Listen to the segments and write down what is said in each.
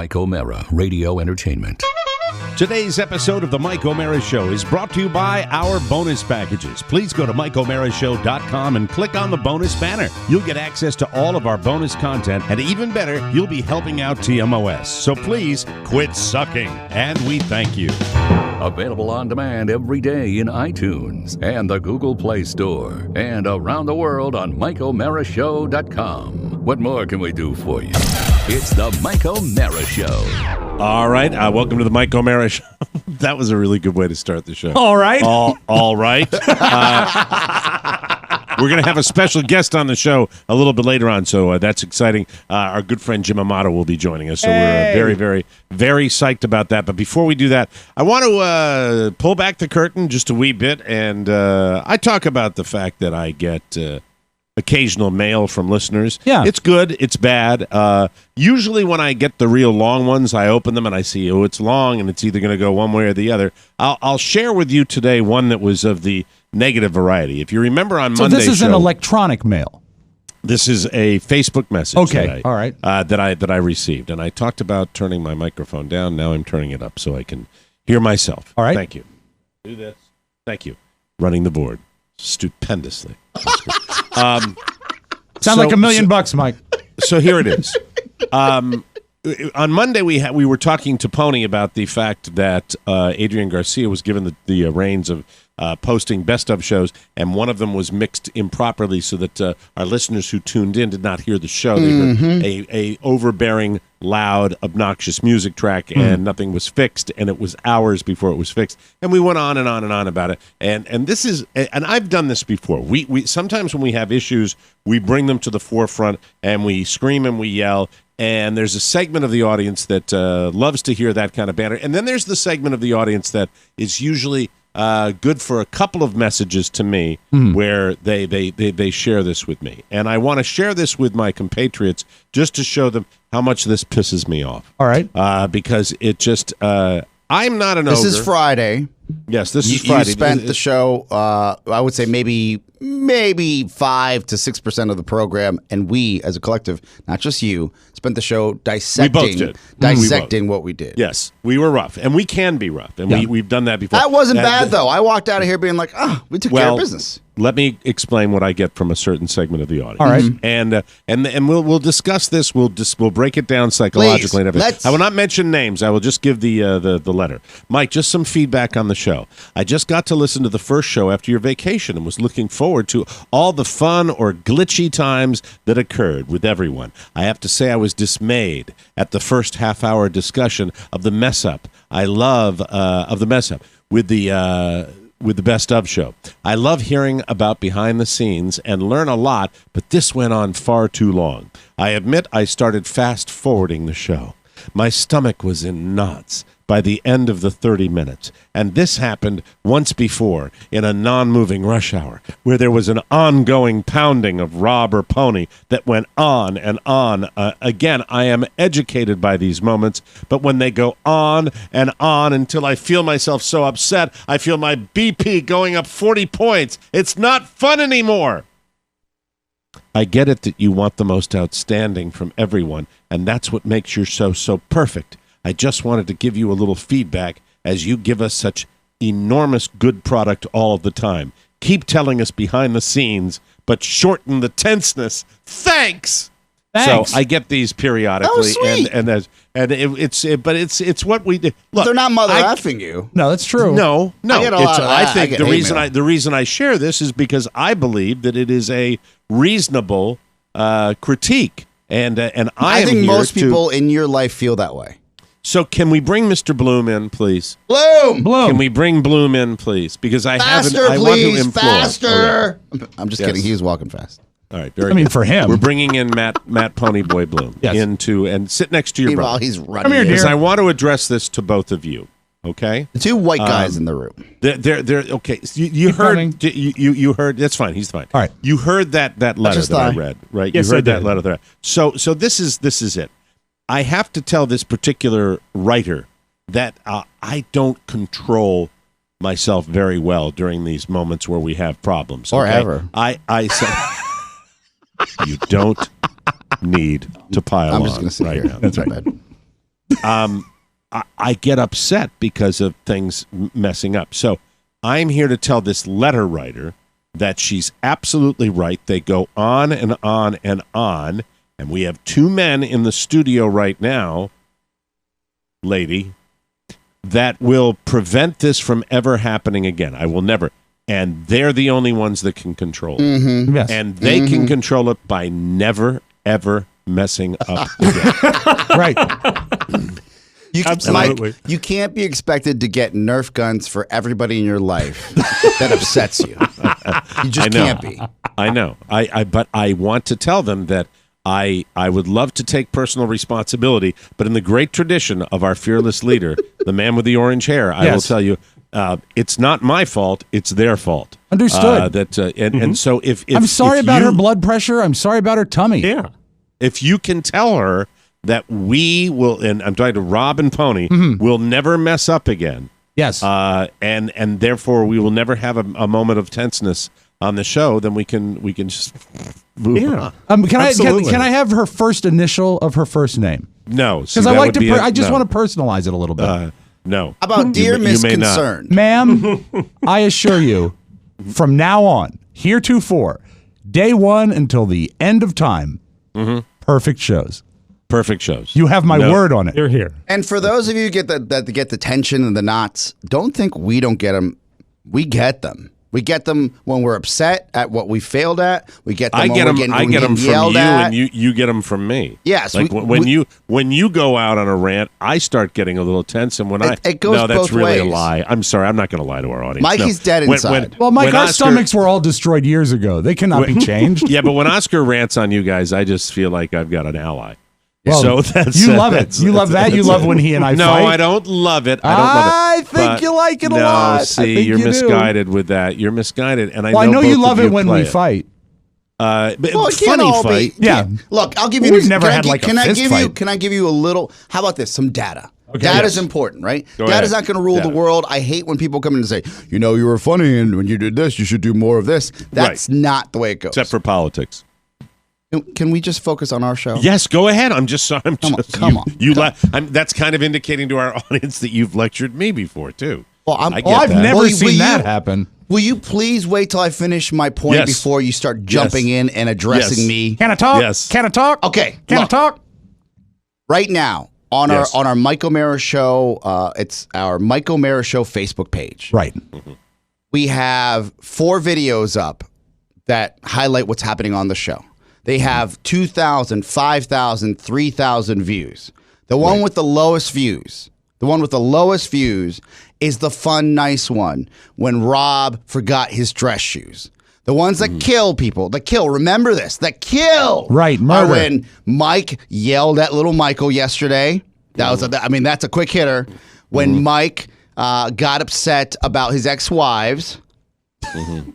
Mike O'Mara Radio Entertainment. Today's episode of The Mike O'Mara Show is brought to you by our bonus packages. Please go to MikeO'MaraShow.com and click on the bonus banner. You'll get access to all of our bonus content, and even better, you'll be helping out TMOS. So please quit sucking, and we thank you. Available on demand every day in iTunes and the Google Play Store, and around the world on MikeO'MaraShow.com. What more can we do for you? It's the Mike O'Mara Show. All right, welcome to the Mike O'Mara Show. That was a really good way to start the show. All right. All right. We're going to have a special guest on the show a little bit later on, so that's exciting. Our good friend Jim Amato will be joining us, so we're very, very, very psyched about that. But before we do that, I want to pull back the curtain just a wee bit, and I talk about the fact that I get occasional mail from listeners. Yeah. It's good, it's bad. Usually when I get the real long ones, I open them and I see, oh, it's long, and it's either going to go one way or the other. I'll share with you today one that was of the negative variety. If you remember on Monday's show... So this is an electronic mail? This is a Facebook message all right. that I received. And I talked about turning my microphone down. Now I'm turning it up so I can hear myself. All right. Thank you. Do this. Thank you. Running the board stupendously. Sound like $1 million bucks, Mike. So here it is. On Monday, we were talking to Pony about the fact that Adrian Garcia was given the reins of posting best of shows, and one of them was mixed improperly so that our listeners who tuned in did not hear the show. They heard a overbearing, loud, obnoxious music track, and nothing was fixed, and it was hours before it was fixed. And we went on and on and on about it. And this is, and I've done this before. We sometimes when we have issues, we bring them to the forefront, and we scream and we yell. And there's a segment of the audience that loves to hear that kind of banter. And then there's the segment of the audience that is usually good for a couple of messages to me where they share this with me. And I want to share this with my compatriots just to show them how much this pisses me off. All right. Because it just, I'm not an ogre. This is Friday. Yes, this is Friday. You spent the show, I would say maybe 5 to 6% of the program, and we, as a collective, not just you, spent the show dissecting what we did. Yes, we were rough, and we can be rough, and we've done that before. That wasn't bad, though. I walked out of here being like, we took care of business. Let me explain what I get from a certain segment of the audience. All right, and we'll discuss this. We'll break it down psychologically. Please, and everything. I will not mention names. I will just give the letter. Mike, just some feedback on the show. I just got to listen to the first show after your vacation and was looking forward to all the fun or glitchy times that occurred with everyone. I have to say I was dismayed at the first half-hour discussion of the mess-up. I love of the mess-up with the best of show. I love hearing about behind the scenes and learn a lot, but this went on far too long. I admit I started fast-forwarding the show. My stomach was in knots by the end of the 30 minutes. And this happened once before in a non-moving rush hour where there was an ongoing pounding of Rob or Pony that went on and on. Again, I am educated by these moments, but when they go on and on until I feel myself so upset, I feel my BP going up 40 points. It's not fun anymore. I get it that you want the most outstanding from everyone, and that's what makes your show so perfect. I just wanted to give you a little feedback as you give us such enormous good product all of the time. Keep telling us behind the scenes, but shorten the tenseness. Thanks. So I get these periodically, that was sweet. but it's what we do. Look, they're not mother effing you. No, that's true. No. I get a lot of that. I think the reason I share this is because I believe that it is a reasonable critique, and I think most people in your life feel that way. So can we bring Mr. Bloom in, please? Bloom! Can we bring Bloom in, please? Because I want to implore. Faster! I'm just kidding. He was walking fast. All right, very good. For him. We're bringing in Matt Ponyboy Bloom into and sit next to your brother. While he's running. Come here, dear. Because I want to address this to both of you, okay? The two white guys in the room. They're okay. You heard. You heard. That's fine. He's fine. All right. You heard that letter that I read, right? Yes, you heard I that did. letter there. So this is it. I have to tell this particular writer that I don't control myself very well during these moments where we have problems. Or okay? ever. I said you don't need to pile I'm on just going to sit right here. now. That's right. I get upset because of things messing up. So I'm here to tell this letter writer that she's absolutely right. They go on and on and on. And we have two men in the studio right now, lady, that will prevent this from ever happening again. I will never. And they're the only ones that can control it. Mm-hmm. Yes. And they can control it by never, ever messing up again. Right. Mike, you can't be expected to get Nerf guns for everybody in your life that upsets you. You just can't be. I know. But I want to tell them that I would love to take personal responsibility, but in the great tradition of our fearless leader, the man with the orange hair, I will tell you, it's not my fault; it's their fault. Understood. And so if I'm sorry if about you, her blood pressure. I'm sorry about her tummy. Yeah. If you can tell her that we will, and I'm talking to Rob and Pony, will never mess up again. Yes. And therefore we will never have a moment of tenseness on the show, then we can just move on. Can I have her first initial of her first name? No, because I like to. I just want to personalize it a little bit. No. How about dear Miss Concerned, ma'am? I assure you, from now on, heretofore, day one until the end of time, perfect shows. Perfect shows. You have my word on it. You're here. And for those of you who get the tension and the knots, don't think we don't get them. We get them. We get them when we're upset at what we failed at. We get them. I get them from you, and you get them from me. Yes. Like when you go out on a rant, I start getting a little tense, and when it goes that's both really ways. a lie. I'm sorry, I'm not going to lie to our audience. Mikey's dead inside. Well, Mike, our stomachs were all destroyed years ago. They cannot be changed. Yeah, but when Oscar rants on you guys, I just feel like I've got an ally. Well, so you love it. You love that. You love when he and I fight. No, I don't love it. I think you like it a lot. No, see, you're misguided with that. You're misguided, and I know you love it when we fight. But funny fight. Yeah. Look, I'll give you. We've never had like a fist fight. Can I give you a little? How about this? Some data. Okay. Data's important, right? Data's not going to rule the world. I hate when people come in and say, you were funny, and when you did this, you should do more of this. That's not the way it goes. Except for politics. Can we just focus on our show? Yes, go ahead. I'm just sorry. Come on. That's kind of indicating to our audience that you've lectured me before, too. Well, I've never seen that happen. Will you please wait till I finish my point before you start jumping in and addressing me? Can I talk? Yes. Can I talk? Okay. Can I talk? Right now, on our Mike O'Mara show, it's our Mike O'Mara show Facebook page. Right. We have 4 videos up that highlight what's happening on the show. They have 2,000, 5,000, 3,000 views. The one with the lowest views, is the fun, nice one when Rob forgot his dress shoes. The ones that kill people, remember this, that kill. Right, murder. Are when Mike yelled at little Michael yesterday. That's a quick hitter. When Mike got upset about his ex-wives.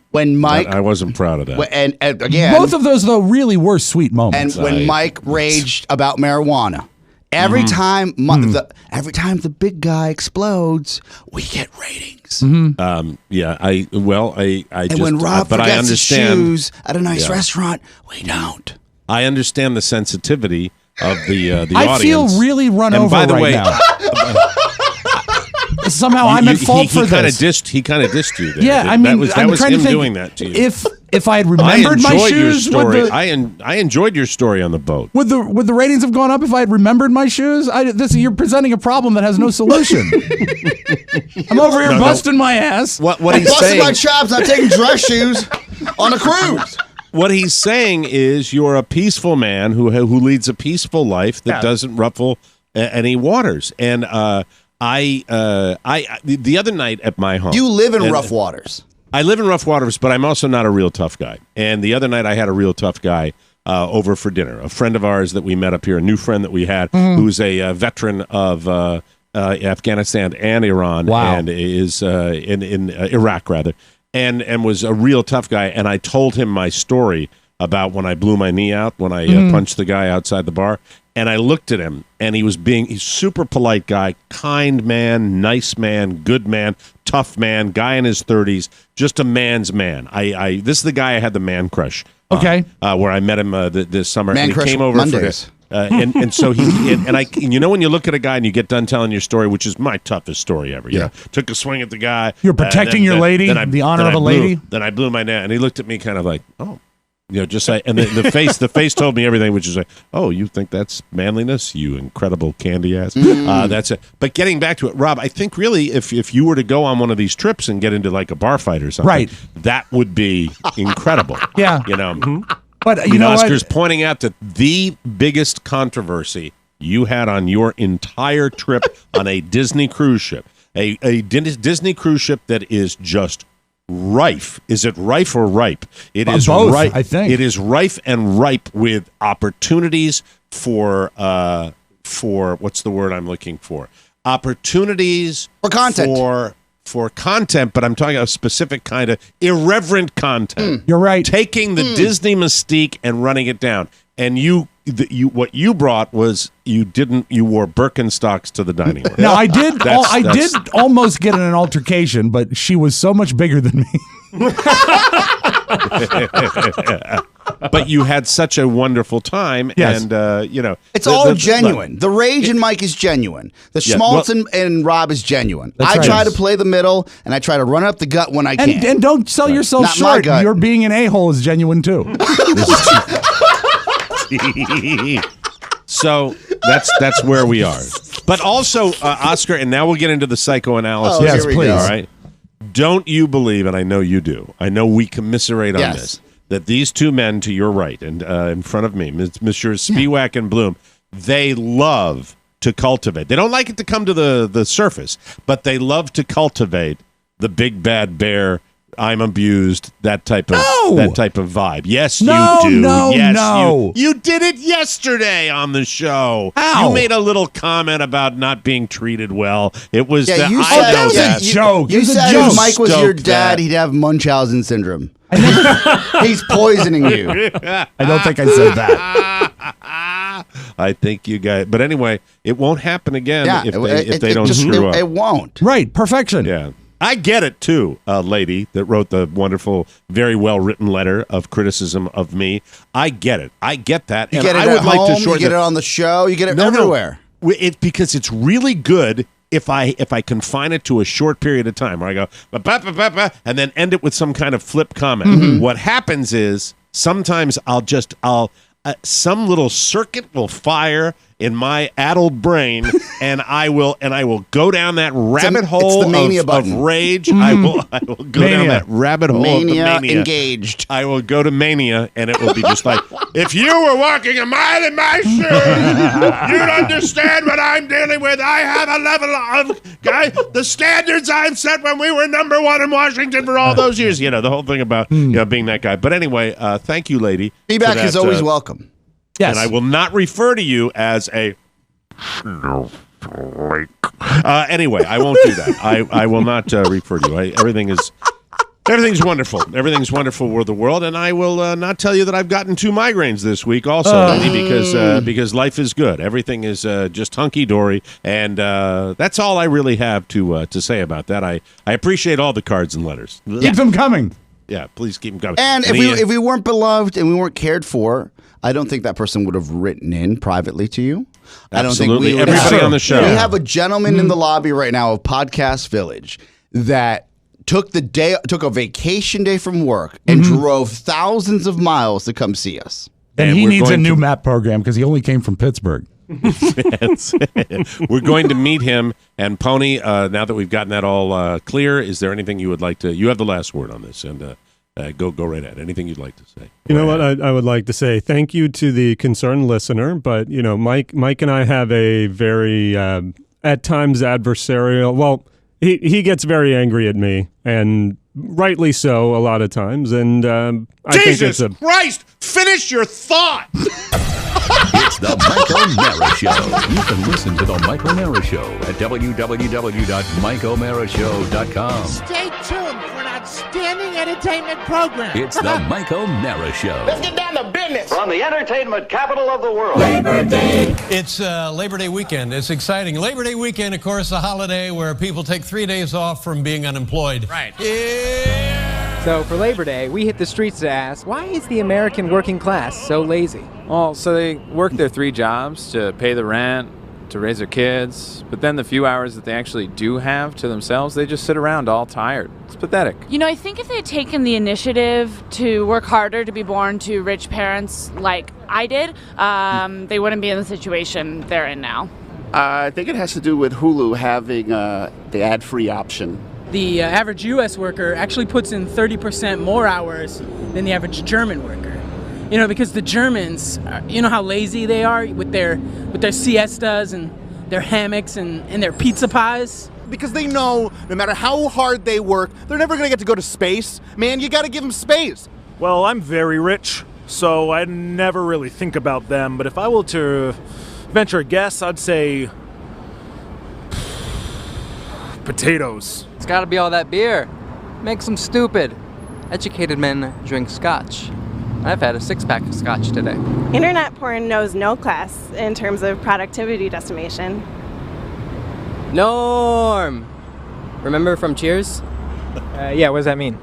When Mike, I wasn't proud of that. And again, both of those though really were sweet moments. And when Mike raged about marijuana, every time the big guy explodes, we get ratings. Mm-hmm. And when Rob forgets his shoes at a nice restaurant, we don't. I understand the sensitivity of the audience. I feel really run over by the right way, now. Somehow I'm at fault for this. He kind of dissed you there. Yeah, that was him doing that to you. If I had remembered my shoes, I enjoyed your story on the boat. Would the ratings have gone up if I had remembered my shoes? You're presenting a problem that has no solution. I'm over here busting my ass. What he's saying? Busting my chops. I'm taking dress shoes on a cruise. What he's saying is you're a peaceful man who leads a peaceful life that doesn't ruffle any waters. And the other night at my home, you live in rough waters. I live in rough waters, but I'm also not a real tough guy. And the other night I had a real tough guy over for dinner. A friend of ours that we met up here, a new friend that we had, who's a veteran of Afghanistan and Iran, and is in Iraq rather, and was a real tough guy. And I told him my story about when I blew my knee out when I punched the guy outside the bar. And I looked at him, and he's super polite guy, kind man, nice man, good man, tough man, guy in his 30s, just a man's man. This is the guy I had the man crush. Okay. Where I met him this summer. Man and he crush came over Mondays. And so and you know when you look at a guy and you get done telling your story, which is my toughest story ever. You know, took a swing at the guy. You're protecting your lady, the honor of a lady. Then I blew my net, and he looked at me kind of like, oh. You know, just like, and the face told me everything, which is like, oh, you think that's manliness, you incredible candy ass. That's it. But getting back to it, Rob, I think really, if you were to go on one of these trips and get into like a bar fight or something, right, that would be incredible. Yeah, you know. But you know, Oscar's pointing out that the biggest controversy you had on your entire trip on a Disney cruise ship, a Disney cruise ship that is just rife. Is it rife or ripe? It is both, ripe. I think it is rife and ripe with opportunities for what's the word I'm looking for? Opportunities for content. For content, but I'm talking a specific kind of irreverent content. You're right. Taking the Disney mystique and running it down. And what you brought was you wore Birkenstocks to the dining room. Now I did almost get in an altercation, but she was so much bigger than me. But you had such a wonderful time, yes. And you know it's all genuine. The rage in Mike is genuine. The schmaltz and Rob is genuine. I try to play the middle, and I try to run up the gut when I can. And don't sell yourself Not my short. gut. Your being an a-hole is genuine too. So that's where we are. But also, Oscar, and now we'll get into the psychoanalysis. Yes, please. All right. Don't you believe, and I know you do, I know we commiserate on this, that these two men to your right and in front of me, Messrs. Spiewak and Bloom, they love to cultivate. They don't like it to come to the surface, but they love to cultivate the big bad bear, I'm abused, that type of vibe. Yes, you do. No. You did it yesterday on the show. How? You made a little comment about not being treated well. It was that was a joke. You said joke. if Mike was your dad, he'd have Munchausen syndrome. He's poisoning you. I don't think I said that. I think you guys, but anyway, it won't happen again if they don't just screw up. It won't. Right, perfection. Yeah. I get it, too, lady that wrote the wonderful, very well-written letter of criticism of me. I get it. I get that. You and get it I would at like home, to shorten you get it on the show, you get it everywhere. No. Because it's really good if I confine it to a short period of time where I go, and then end it with some kind of flip comment. Mm-hmm. What happens is sometimes some little circuit will fire in my addled brain, and I will go down that rabbit hole of rage. I will go down that rabbit hole of the mania. Engaged. I will go to mania, and it will be just like, if you were walking a mile in my shoes, you'd understand what I'm dealing with. I have a level of the standards I've set when we were number one in Washington for all those years. You know, the whole thing about being that guy. But anyway, thank you, lady. Feedback is always welcome. Yes. And I will not refer to you as a snowflake. Anyway, I won't do that. I will not refer to you. Everything's wonderful. Everything's wonderful with the world, and I will not tell you that I've gotten 2 migraines this week also, lady, because life is good. Everything is just hunky-dory, and that's all I really have to say about that. I appreciate all the cards and letters. Keep them coming. Yeah, please keep them coming. And if we weren't beloved and we weren't cared for, I don't think that person would have written in privately to you. Absolutely. I don't think we would Everybody on the show. We have a gentleman in the lobby right now of Podcast Village that took a vacation day from work and drove thousands of miles to come see us. And he needs a new map program because he only came from Pittsburgh. We're going to meet him. And Pony, now that we've gotten that all clear, is there anything you would like to? You have the last word on this, and go right ahead. Anything you'd like to say? You know what I would like to say? Thank you to the concerned listener, but Mike and I have a very at times adversarial. Well, he gets very angry at me, and rightly so a lot of times. And I think it's Christ! Finish your thought. It's the Mike O'Mara Show. You can listen to the Mike O'Mara Show at www.mikeomarashow.com. Stay tuned for an outstanding entertainment program. It's the Mike O'Mara Show. Let's get down to business. From the entertainment capital of the world. Labor Day. It's Labor Day weekend. It's exciting. Labor Day weekend, of course, a holiday where people take 3 days off from being unemployed. Right. Yeah. So for Labor Day, we hit the streets to ask, why is the American working class so lazy? Well, so they work their 3 jobs to pay the rent, to raise their kids, but then the few hours that they actually do have to themselves, they just sit around all tired. It's pathetic. You know, I think if they had taken the initiative to work harder to be born to rich parents like I did, they wouldn't be in the situation they're in now. I think it has to do with Hulu having the ad-free option. The average U.S. worker actually puts in 30% more hours than the average German worker. You know, because the Germans, you know how lazy they are with their siestas and their hammocks and their pizza pies? Because they know no matter how hard they work, they're never going to get to go to space. Man, you got to give them space. Well, I'm very rich, so I never really think about them. But if I were to venture a guess, I'd say potatoes. It's gotta be all that beer. Makes them stupid. Educated men drink scotch. I've had a 6-pack of scotch today. Internet porn knows no class in terms of productivity decimation. Norm! Remember from Cheers? Yeah, what does that mean?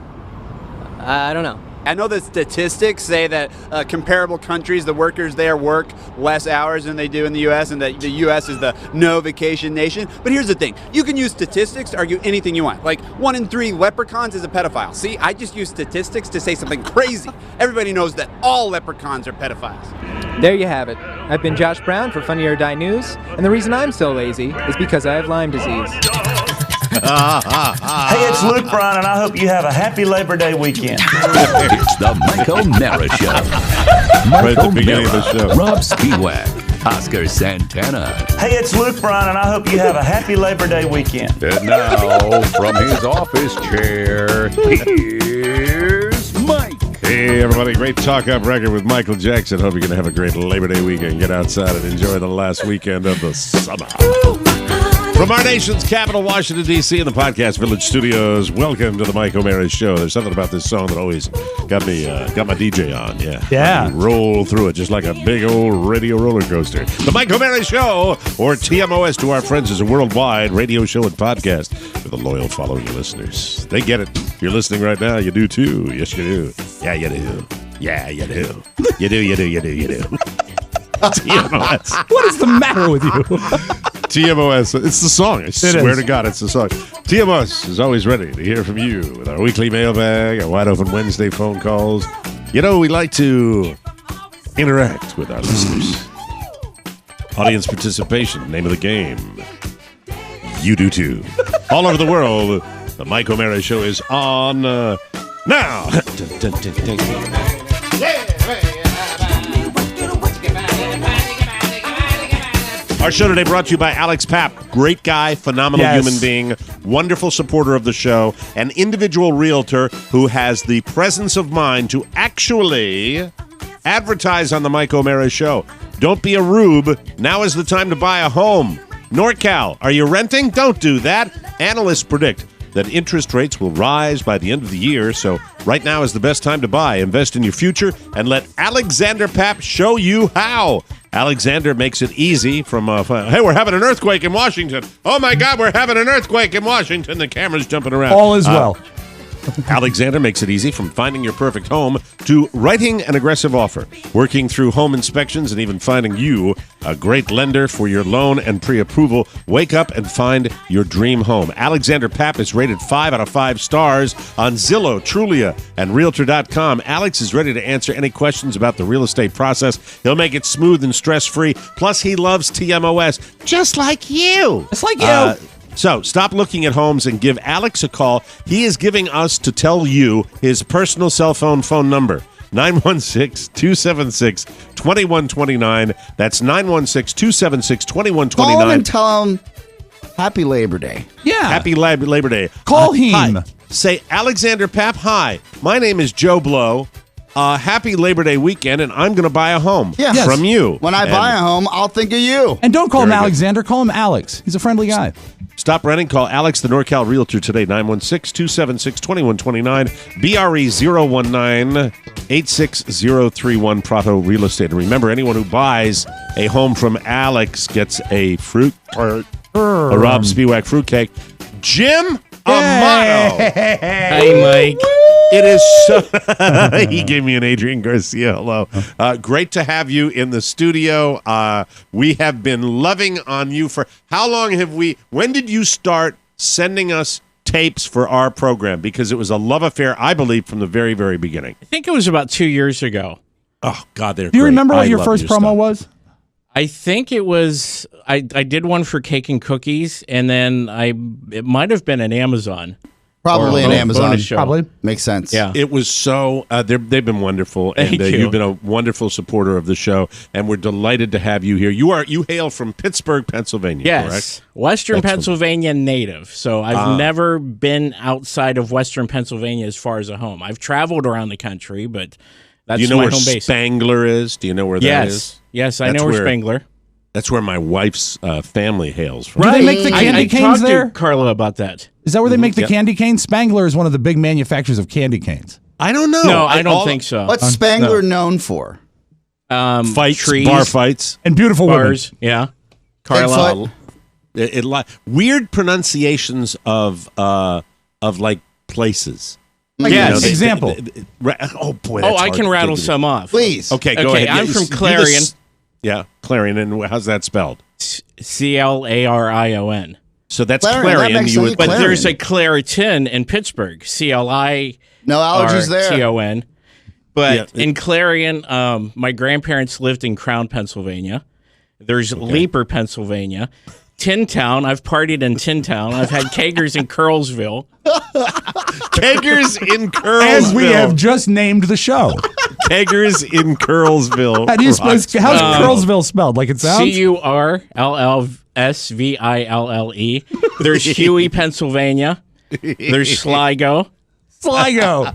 I don't know. I know that statistics say that comparable countries, the workers there work less hours than they do in the U.S., and that the U.S. is the no vacation nation. But here's the thing. You can use statistics to argue anything you want. Like 1 in 3 leprechauns is a pedophile. See, I just use statistics to say something crazy. Everybody knows that all leprechauns are pedophiles. There you have it. I've been Josh Brown for Funny or Die News, and the reason I'm so lazy is because I have Lyme disease. Hey, it's Luke Bryan, and I hope you have a happy Labor Day weekend. It's the Mike O'Mara Show. Right at the beginning of the show. Rob Spiewak, Oscar Santana. Hey, it's Luke Bryan, and I hope you have a happy Labor Day weekend. And now, from his office chair, here's Mike. Hey, everybody. Great talk-up record with Michael Jackson. Hope you're going to have a great Labor Day weekend. Get outside and enjoy the last weekend of the summer. From our nation's capital, Washington, D.C., in the Podcast Village studios, welcome to the Mike O'Mara Show. There's something about this song that always got my DJ on, Yeah. Roll through it just like a big old radio roller coaster. The Mike O'Mara Show, or TMOS to our friends, is a worldwide radio show and podcast with a loyal following of listeners. They get it. If you're listening right now, you do too. Yes, you do. Yeah, you do. Yeah, you do. You do. TMOS. What is the matter with you? TMOS. It's the song. I swear to God, it's the song. TMOS is always ready to hear from you with our weekly mailbag, our wide open Wednesday phone calls. You know, we like to interact with our listeners. Audience participation, name of the game. You do too. All over the world, the Mike O'Mara Show is on now. Our show today brought to you by Alex Papp. Great guy, phenomenal human being, wonderful supporter of the show, an individual realtor who has the presence of mind to actually advertise on the Mike O'Mara Show. Don't be a rube. Now is the time to buy a home. NorCal, are you renting? Don't do that. Analysts predict that interest rates will rise by the end of the year, so right now is the best time to buy. Invest in your future and let Alexander Papp show you how. Alexander makes it easy from, hey, we're having an earthquake in Washington. Oh, my God, we're having an earthquake in Washington. The camera's jumping around. All is well. Alexander makes it easy from finding your perfect home to writing an aggressive offer, working through home inspections, and even finding you a great lender for your loan and pre-approval. Wake up and find your dream home. Alexander Papp is rated 5 out of 5 stars on Zillow, Trulia, and Realtor.com. Alex is ready to answer any questions about the real estate process. He'll make it smooth and stress-free. Plus, he loves TMOS, just like you. Just like you. So stop looking at homes and give Alex a call. He is giving us to tell you his personal cell phone number. 916-276-2129. That's 916-276-2129. Call him and tell him Happy Labor Day. Yeah. Happy Labor Day. Call him. Hi. Say, Alexander Papp, hi. My name is Joe Blow. Happy Labor Day weekend, and I'm going to buy a home from you. When I buy a home, I'll think of you. And don't call him Alexander. Call him Alex. He's a friendly guy. Stop renting. Call Alex, the NorCal Realtor, today. 916-276-2129. BRE019-86031 Prato Real Estate. And remember, anyone who buys a home from Alex gets a a Rob Spiewak fruitcake. Jim Amato. Hey, Mike. It is so. He gave me an Adrian Garcia hello. Great to have you in the studio. We have been loving on you for how long have we? When did you start sending us tapes for our program? Because it was a love affair, I believe, from the very, very beginning. I think it was about 2 years ago. Oh God, they're. Do you great. remember what I your love first promo stuff. was? I think it was. I did one for Cake and Cookies, and then it might have been an Amazon. Probably Or an a Amazon. bonus show. Probably. Makes sense. Yeah. It was so. They've been wonderful, and Thank you. you've been a wonderful supporter of the show, and we're delighted to have you here. You hail from Pittsburgh, Pennsylvania, Yes, correct? Western Excellent. Pennsylvania native. So I've never been outside of Western Pennsylvania as far as a home. I've traveled around the country, but that's Do you know my where home base. Spangler is? Do you know where that is? Yes, I That's know where Spangler. That's where my wife's family hails from. Do they make the candy I canes talked there? to Carla about that. Is that where they make the Yep. candy canes? Spangler is one of the big manufacturers of candy canes. I don't know. No, I don't think so. What's Spangler known for? Fights, trees, bar fights, and beautiful bars. Yeah, Carla. Weird pronunciations of like places. Like Yes. example. Oh boy. Oh, that's I hard can to rattle think of. some off. Please. Okay, go Okay, ahead. I'm Yeah, from do Clarion. this- Yeah, Clarion, and how's that spelled? Clarion. So that's Clarion, that Clarion. makes You would, sense. But Clarion. there's a Claritin in Pittsburgh. CLI. No allergies there. TON. But Yeah. in Clarion, my grandparents lived in Crown, Pennsylvania. There's Leaper, Pennsylvania. Tin Town. I've partied in Tin Town. I've had Keggers in Curlsville. Keggers in Curlsville. As we have just named the show. Keggers in Curlsville. How do you spell? How's Curlsville spelled? Like it sounds? CURLLSVILLE. There's Huey, Pennsylvania. There's Sligo. Sligo.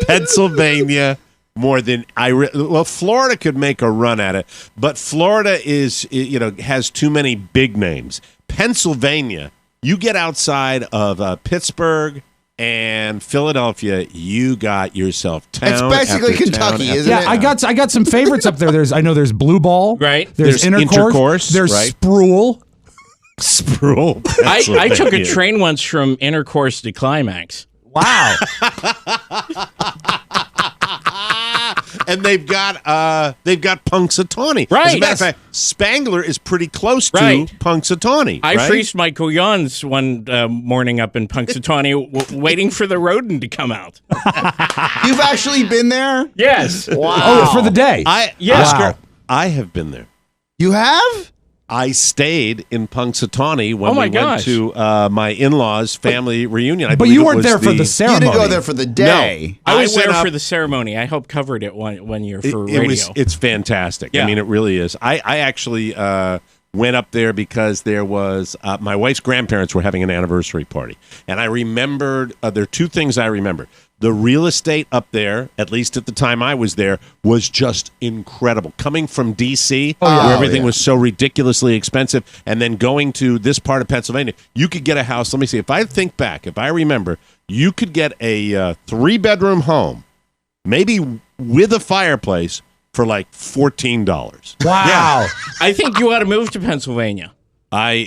Pennsylvania. More than well, Florida could make a run at it, but Florida has too many big names. Pennsylvania, you get outside of Pittsburgh and Philadelphia, you got yourself town. It's basically after Kentucky, town isn't after it? Yeah, I got some favorites up there. I know there's Blue Ball. Right. There's Intercourse. There's right. Sproul. Sproul. I took a train once from Intercourse to Climax. Wow. And they've got Punxsutawney. Right. As a matter of fact, Spangler is pretty close to Right. Punxsutawney. I right? freezed my couillons one morning up in Punxsutawney waiting for the rodent to come out. You've actually been there? Yes. Wow. Oh, for the day. Oscar, I have been there. You have? I stayed in Punxsutawney when Oh my we went gosh. to my in-laws' family reunion. I But believe you it weren't was there for the You ceremony. didn't go there for the day. I was went there up- for the ceremony. I helped covered it one year for radio. It's fantastic. Yeah. I mean, it really is. I actually went up there because there was my wife's grandparents were having an anniversary party, and I remembered there are two things I remember. The real estate up there, at least at the time I was there, was just incredible. Coming from D.C., where everything was so ridiculously expensive, and then going to this part of Pennsylvania, you could get a house. Let me see. If I think back, if I remember, you could get a 3-bedroom home, maybe with a fireplace, for like $14. Wow. Yeah. I think you ought to move to Pennsylvania. I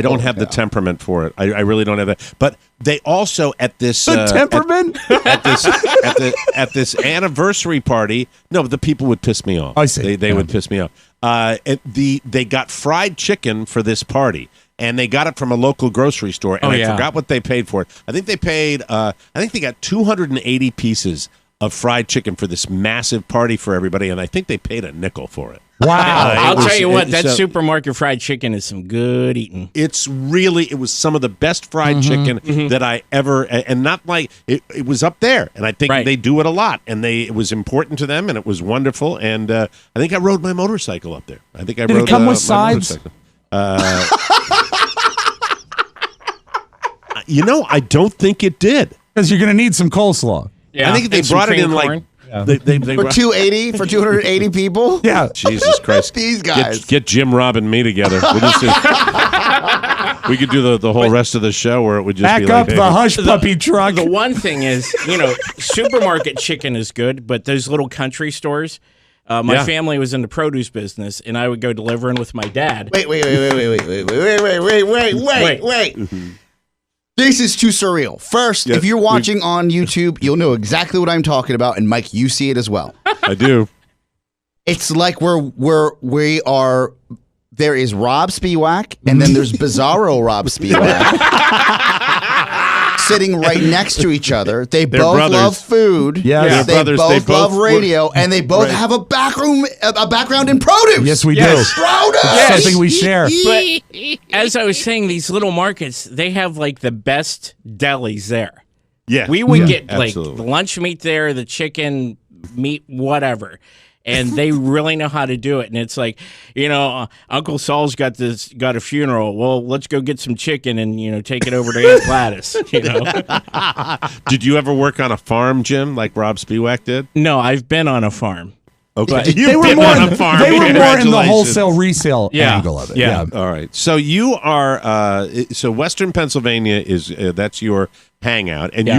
don't have the temperament for it. I really don't have that. But they also at this temperament at this anniversary party. No, the people would piss me off. I see. They would piss me off. They got fried chicken for this party, and they got it from a local grocery store. And I forgot what they paid for it. I think they paid. I think they got 280 pieces of fried chicken for this massive party for everybody, and I think they paid a nickel for it. Wow. I'll tell you what, that supermarket fried chicken is some good eating. It was some of the best fried chicken that I ever, and not like, it was up there. And I think they do it a lot. And it was important to them, and it was wonderful. And I think I rode my motorcycle up there. I think I Did rode it come with my sides? motorcycle. I don't think it did. Because you're going to need some coleslaw. Yeah, I think they and some brought it cream in corn. like. They For 280 for 280 people? Yeah. Jesus Christ. These guys. Get Jim, Rob, and me together. We could do the whole rest of the show where it would just Back be up like, the hush puppy truck. The one thing is, supermarket chicken is good, but those little country stores, my family was in the produce business, and I would go delivering with my dad. Wait. This is too surreal. First, if you're watching on YouTube, you'll know exactly what I'm talking about, and Mike, you see it as well. I do. It's like we are. There is Rob Spiewak, and then there's Bizarro Rob Spiewak. Sitting right next to each other. They're both brothers. Love food. Yeah, they both love radio, and they both have a background in produce. Yes, we do. Produce. Yes. Something we share. But as I was saying, these little markets, they have like the best delis there. Yeah. We would get like absolutely. the lunch meat there, the chicken meat, whatever. And they really know how to do it. And it's like, Uncle Saul's got a funeral. Well, let's go get some chicken and, take it over to Aunt Gladys, Did you ever work on a farm, Jim, like Rob Spiewak did? No, I've been on a farm. Okay. They were more in the wholesale resale angle of it. Yeah. All right. So you are, Western Pennsylvania that's your hangout. And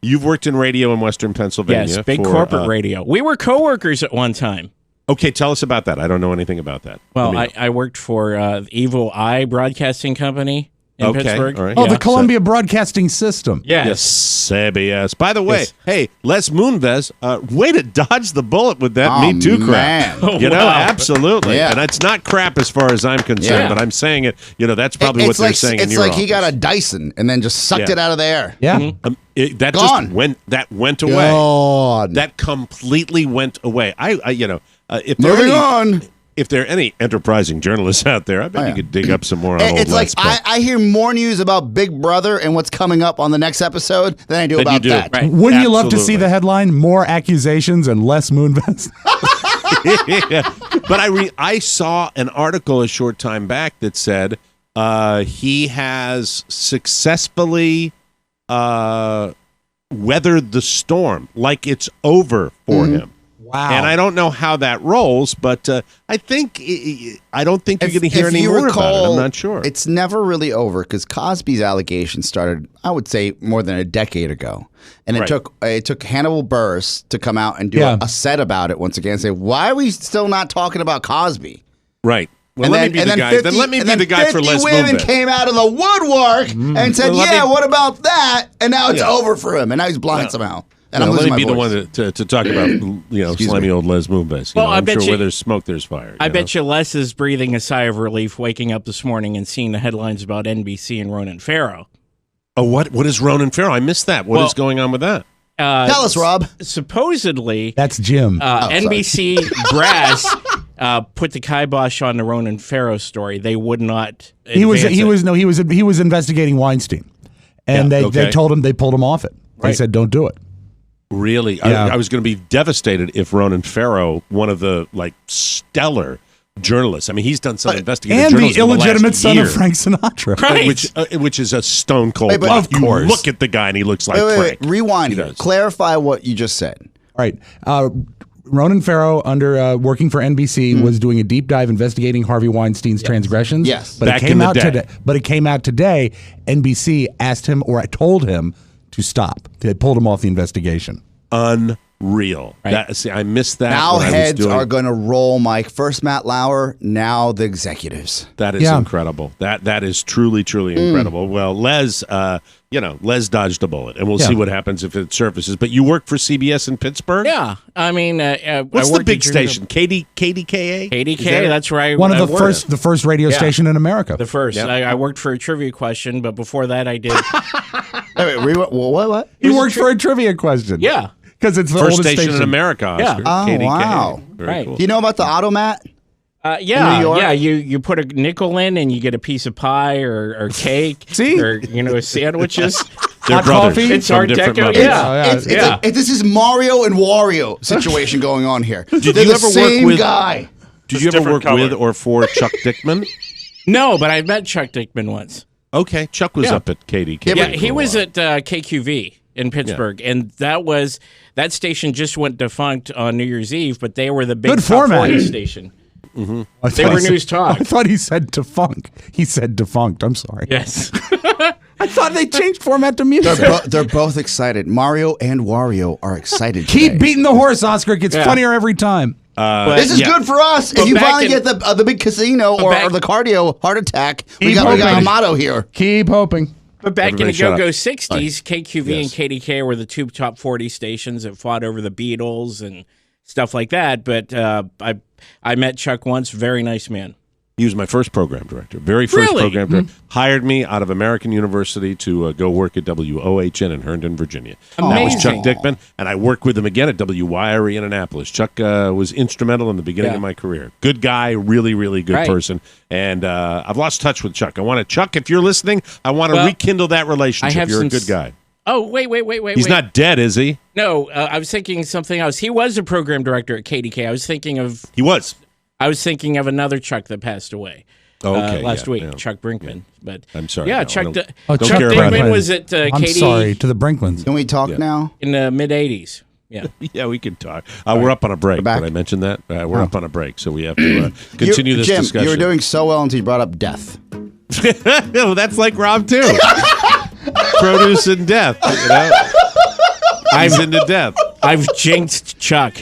you've worked in radio in Western Pennsylvania. Yes, big corporate radio. We were coworkers at one time. Okay, tell us about that. I don't know anything about that. Well, I worked for Evil Eye Broadcasting Company in Pittsburgh. All right. The Columbia Broadcasting System. Yes. CBS. By the way, hey, Les Moonves, way to dodge the bullet with that Me Too crap. Absolutely. Yeah. And it's not crap as far as I'm concerned, but I'm saying it, that's probably what they're saying in your It's like he got a Dyson and then just sucked it out of the air. Yeah. Mm-hmm. That Gone. just went away. God. That completely went away. If there are any enterprising journalists out there, I bet you could dig up some more on old It's like Les. I hear more news about Big Brother and what's coming up on the next episode than I do about that. Right. Wouldn't you love to see the headline, More Accusations and Less Moonves? Yeah. But I saw an article a short time back that said he has successfully weathered the storm, like it's over for him. Wow. And I don't know how that rolls, but I don't think you're going to hear any more about it. I'm not sure. It's never really over because Cosby's allegations started, I would say, more than a decade ago. And it took Hannibal Buress to come out and do a set about it once again and say, why are we still not talking about Cosby? Right. Well, let me be the guy. Then let me be the guy for Les Moonves. 50 women came out of the woodwork and said, what about that? And now it's over for him. And now he's blind somehow. And I'm let me be the one to talk about slimy old Les Moonves. Well, I'm sure where there's smoke, there's fire. I bet you Les is breathing a sigh of relief waking up this morning and seeing the headlines about NBC and Ronan Farrow. Oh, what is Ronan Farrow? I missed that. What is going on with that? Tell us, Rob. Supposedly, that's Jim. NBC brass put the kibosh on the Ronan Farrow story. They would not. He was investigating Weinstein, and they told him, they pulled him off it. They said, don't do it. Really? Yeah. I was going to be devastated if Ronan Farrow, one of the stellar journalists, I mean, he's done some investigative and journalism the illegitimate son year, of Frank Sinatra, which is a stone cold. Hey, but lie. of course. You look at the guy and he looks like Frank. Rewind here. Clarify what you just said. All right. Ronan Farrow, working for NBC, was doing a deep dive investigating Harvey Weinstein's transgressions. Yes, but it came out today. But it came out today. NBC asked him, or told him, to stop. They pulled him off the investigation. Unreal. Right. I missed that. Now heads are going to roll, Mike. First Matt Lauer, now the executives. That is incredible. That is truly, truly incredible. Well, Les dodged a bullet, and we'll see what happens if it surfaces. But you work for CBS in Pittsburgh? Yeah. I mean, what's the big station? KDKA? KDKA, that's right. One of the first radio station in America. The first. Yep. I worked for a trivia question, but before that I did. What? You worked for a trivia question. Yeah. Because it's the first oldest station in America, Oscar. Yeah. Oh, KDKA. wow. Very cool. Do you know about the automat? Yeah, in New York? yeah. You put a nickel in and you get a piece of pie or cake. See? Or sandwiches. They're brothers. coffee? It's Art different Deco. mothers. Yeah. This is Mario and Wario situation going on here. Did They're you the ever same work with guy. Did you ever work with or for Chuck Dickman? No, but I met Chuck Dickman once. Okay, Chuck was up at KDKA. Yeah, he was at KQV in Pittsburgh, and that station just went defunct on New Year's Eve, but they were the big Good top format 40 station. Mm-hmm. They were News Talk. I thought he said defunct. He said defunct. I'm sorry. Yes. I thought they changed format to music. They're both excited. Mario and Wario are excited. Keep today. beating the horse, Oscar. It gets funnier every time. This is good for us. If you finally get the big casino or the cardio heart attack, we got Amato here. Keep hoping. But back Everybody in the shut up. go-go 60s, KQV Yes. and KDK were the two top 40 stations that fought over the Beatles and stuff like that. But I met Chuck once. Very nice man. He was my first program director. Very first Really? program director. Hired me out of American University to go work at WOHN in Herndon, Virginia. Amazing. That was Chuck Dickman, and I worked with him again at WYRE in Annapolis. Chuck was instrumental in the beginning of my career. Good guy, really, really good person. And I've lost touch with Chuck. Chuck, if you're listening, I want to rekindle that relationship. You're a good guy. Oh, wait. He's not dead, is he? No, I was thinking something else. He was a program director at KDK. I was thinking of... He was. I was thinking of another Chuck that passed away last week, yeah. Chuck Brinkman. But I'm sorry. Yeah, no, Chuck Chuck Brinkman was at I'm KD sorry, to the Brinkmans. Can we talk now? in the mid-'80s. Yeah. Yeah, we can talk. We're up on a break. Did I mention that? We're up on a break, so we have to continue this Jim, discussion. you were doing so well until you brought up death. No, that's like Rob, too. Produce and death. You know? He's into death. I've jinxed Chuck.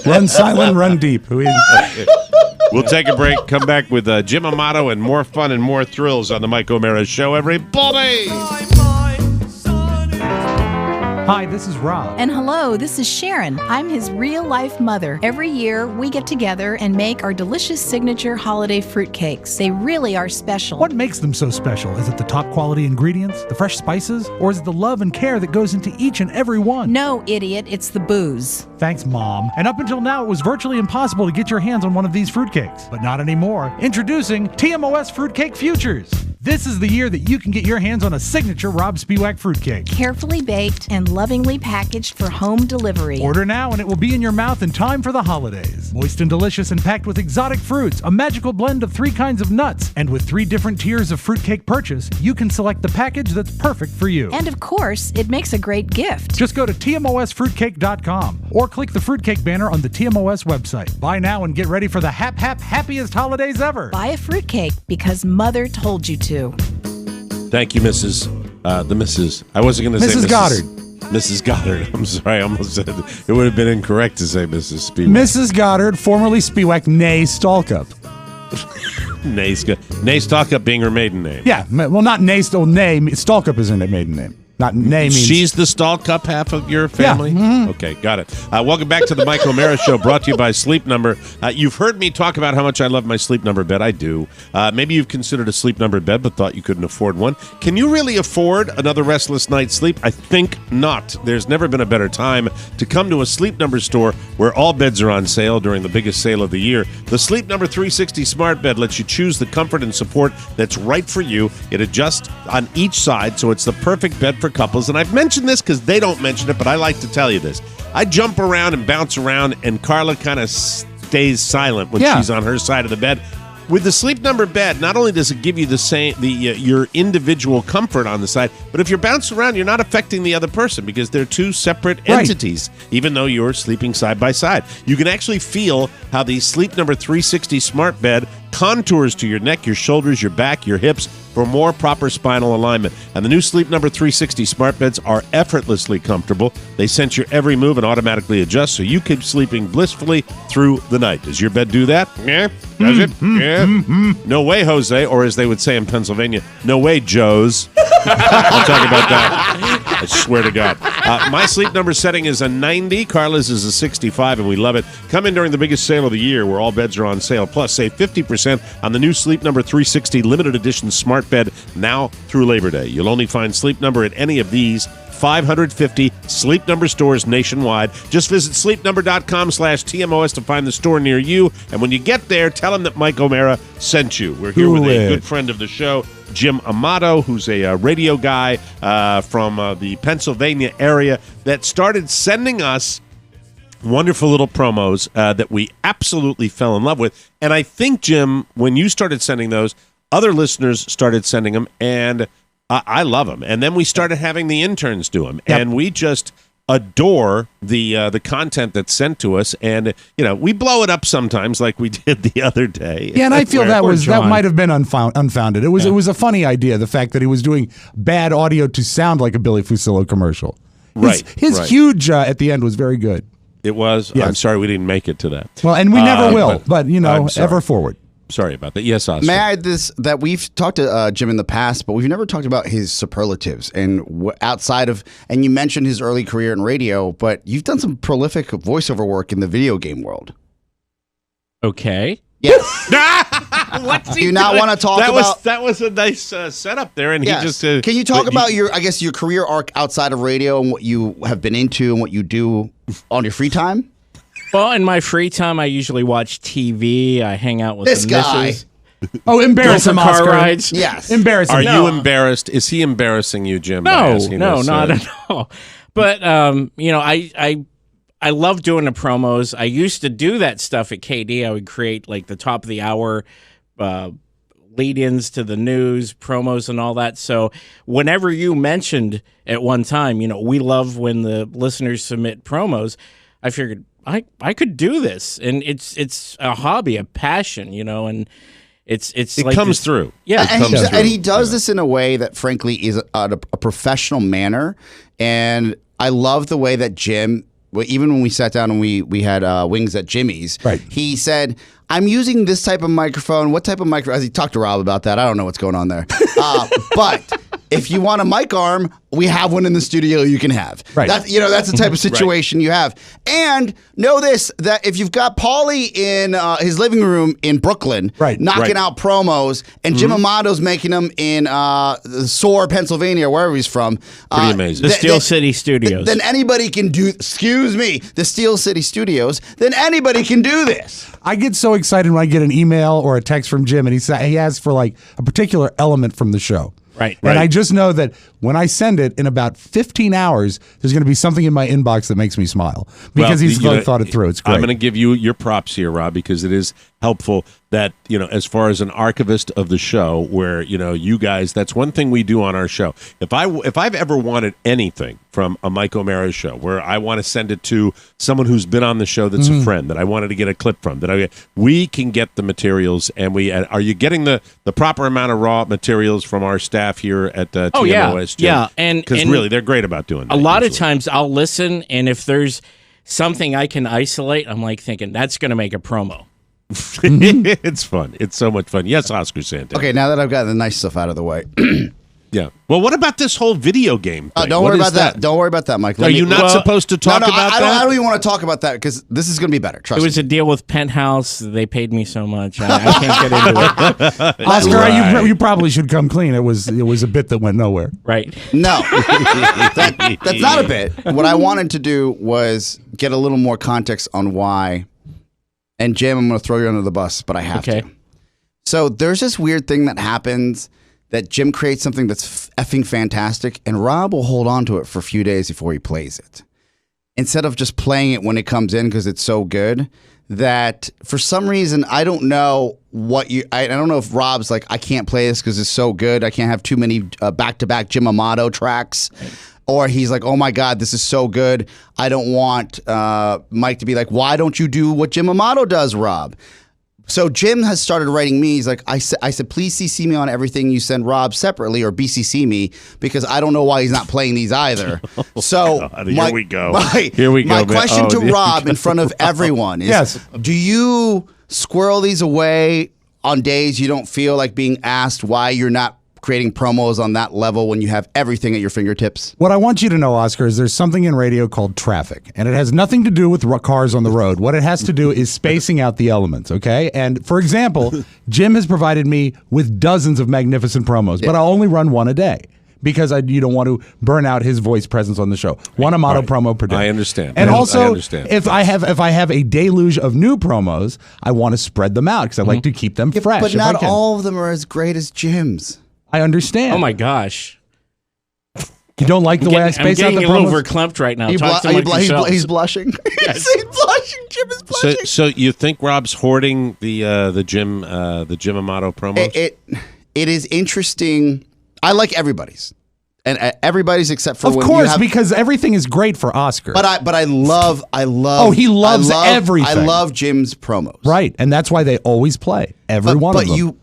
Run silent, run deep. We'll take a break, come back with Jim Amato and more fun and more thrills on the Mike O'Mara Show, everybody. Hi, this is Rob. And hello, this is Sharon. I'm his real-life mother. Every year, we get together and make our delicious signature holiday fruitcakes. They really are special. What makes them so special? Is it the top quality ingredients, the fresh spices, or is it the love and care that goes into each and every one? No, idiot, it's the booze. Thanks, Mom. And up until now, it was virtually impossible to get your hands on one of these fruitcakes. But not anymore. Introducing TMOS Fruitcake Futures. This is the year that you can get your hands on a signature Rob Spiewak fruitcake. Carefully baked and lovingly packaged for home delivery. Order now and it will be in your mouth in time for the holidays. Moist and delicious and packed with exotic fruits, a magical blend of 3 kinds of nuts, and with 3 different tiers of fruitcake purchase, you can select the package that's perfect for you. And of course, it makes a great gift. Just go to TMOSfruitcake.com or click the fruitcake banner on the TMOS website. Buy now and get ready for the happiest holidays ever. Buy a fruitcake because Mother told you to. Thank you, Mrs. The Mrs. I wasn't going to say Mrs. Goddard. Mrs. Goddard. I'm sorry. I almost said it would have been incorrect to say Mrs. Spiewak. Mrs. Goddard, formerly Spiewak, nay Stalkup. Nay Stalkup being her maiden name. Yeah, well, not nay, nay. Stalkup is her maiden name. Not nay means... She's the Stalkup half of your family? Yeah. Mm-hmm. Okay, got it. Welcome back to the Mike O'Mara Show, brought to you by Sleep Number. You've heard me talk about how much I love my Sleep Number bed. I do. Maybe you've considered a Sleep Number bed but thought you couldn't afford one. Can you really afford another restless night's sleep? I think not. There's never been a better time to come to a Sleep Number store where all beds are on sale during the biggest sale of the year. The Sleep Number 360 Smart Bed lets you choose the comfort and support that's right for you. It adjusts on each side, so it's the perfect bed for couples. And I've mentioned this because they don't mention it, but I like to tell you this. I jump around and bounce around, and Carla kind of stays silent when she's on her side of the bed. With the Sleep Number bed, not only does it give you your individual comfort on the side, but if you're bouncing around, you're not affecting the other person because they're 2 separate entities, even though you're sleeping side by side. You can actually feel how the Sleep Number 360 Smart Bed contours to your neck, your shoulders, your back, your hips for more proper spinal alignment. And the new Sleep Number 360 Smart Beds are effortlessly comfortable. They sense your every move and automatically adjust so you keep sleeping blissfully through the night. Does your bed do that? Yeah. Does it? Yeah. No way, Jose, or as they would say in Pennsylvania, no way, Joes. I'll talk about that. I swear to God. My Sleep Number setting is a 90. Carla's is a 65, and we love it. Come in during the biggest sale of the year where all beds are on sale. Plus, save 50% on the new Sleep Number 360 limited edition smart bed now through Labor Day. You'll only find Sleep Number at any of these 550 Sleep Number stores nationwide. Just visit sleepnumber.com/TMOS to find the store near you. And when you get there, tell them that Mike O'Mara sent you. We're here with a good friend of the show, Jim Amato, who's a radio guy from the Pennsylvania area that started sending us wonderful little promos that we absolutely fell in love with. And I think, Jim, when you started sending those, other listeners started sending them, and I love them. And then we started having the interns do them, and we just adore the content that's sent to us. And we blow it up sometimes, like we did the other day. Yeah, and I feel that might have been unfounded. It was a funny idea, the fact that he was doing bad audio to sound like a Billy Fusillo commercial. His huge at the end was very good. It was. Yes. I'm sorry we didn't make it to that. Well, and we never will. But ever forward. Sorry about that. Yes, Oscar. May I add this, that we've talked to Jim in the past, but we've never talked about his superlatives and outside of, and you mentioned his early career in radio, but you've done some prolific voiceover work in the video game world. Okay. Yes. What's Do you not want to talk about? That was a nice setup there, and Yes. he just. Can you talk about your career arc outside of radio and what you have been into and what you do on your free time? Well, in my free time, I usually watch TV. I hang out with This the guy. missus. Oh, embarrass Go him, for car Oscar. rides. Yes. Embarrass him. Are No. you embarrassed? Is he embarrassing you, Jim? by No, asking no, this, not at all. But I love doing the promos. I used to do that stuff at KD. I would create like the top of the hour lead-ins to the news, promos, and all that. So whenever you mentioned at one time, we love when the listeners submit promos, I figured I could do this, and it's a hobby, a passion, and it like comes through. Yeah, and he does this in a way that, frankly, is a professional manner. And I love the way that Jim, even when we sat down and we had wings at Jimmy's, right. He said, I'm using this type of microphone. What type of microphone? As he talked to Rob about that, I don't know what's going on there. But if you want a mic arm, we have one in the studio you can have. Right. That's the type of situation you have. And know this, that if you've got Paulie in his living room in Brooklyn knocking out promos, and Jim Amato's making them in Soar, Pennsylvania, wherever he's from. Pretty amazing. The Steel City Studios. Then anybody can do, the Steel City Studios, then anybody can do this. I get so excited when I get an email or a text from Jim, and he asks for like a particular element from the show. Right. And I just know that when I send it in about 15 hours, there's going to be something in my inbox that makes me smile because he's thought it through. It's great. I'm going to give you your props here, Rob, because it is helpful that, as far as an archivist of the show, where, you guys, that's one thing we do on our show. If I've ever wanted anything from a Mike O'Mara show where I want to send it to someone who's been on the show that's a friend that I wanted to get a clip from, we can get the materials, and are you getting the proper amount of raw materials from our staff here at TMOS? Jim? Yeah, because really they're great about doing that. A lot of times I'll listen, and if there's something I can isolate, I'm like thinking that's going to make a promo. It's fun. It's so much fun. Yes, Oscar Santa. Okay, now that I've got the nice stuff out of the way. Yeah. Well, what about this whole video game thing? Don't worry about that. Don't worry about that, Mike. Are you not supposed to talk about that? I don't even want to talk about that because this is going to be better. Trust me. It was a deal with Penthouse. They paid me so much. I can't get into it. Oscar, you probably should come clean. It was a bit that went nowhere. Right. No. That's not a bit. What I wanted to do was get a little more context on why. And Jim, I'm going to throw you under the bus, but I have to. So there's this weird thing that happens that Jim creates something that's effing fantastic, and Rob will hold on to it for a few days before he plays it. Instead of just playing it when it comes in because it's so good, that for some reason, I don't know I don't know if Rob's like, I can't play this because it's so good. I can't have too many back-to-back Jim Amato tracks. Or he's like, oh my God, this is so good. I don't want Mike to be like, why don't you do what Jim Amato does, Rob? So Jim has started writing me. He's like, I said, please CC me on everything you send Rob separately, or BCC me, because I don't know why he's not playing these either. So here we go. My question to Rob in front of everyone is, do you squirrel these away on days you don't feel like being asked why you're not creating promos on that level when you have everything at your fingertips? What I want you to know, Oscar, is there's something in radio called traffic, and it has nothing to do with cars on the road. What it has to do is spacing out the elements, okay? And for example, Jim has provided me with dozens of magnificent promos, but I'll only run one a day because you don't want to burn out his voice presence on the show. One Amato promo per day. I understand. And I also, understand. if I have a deluge of new promos, I want to spread them out because I like to keep them fresh. But not all of them are as great as Jim's. I understand. Oh my gosh! You don't like the way I space out the promos? I'm getting a little verclumped right now. He's blushing. Yes. He's blushing. Jim is blushing. So you think Rob's hoarding the Jim Amato promos? It is interesting. I like everybody's, and everybody's except for of course, because everything is great for Oscar. But I love. Oh, he loves everything. I love Jim's promos. Right, and that's why they always play every one of them.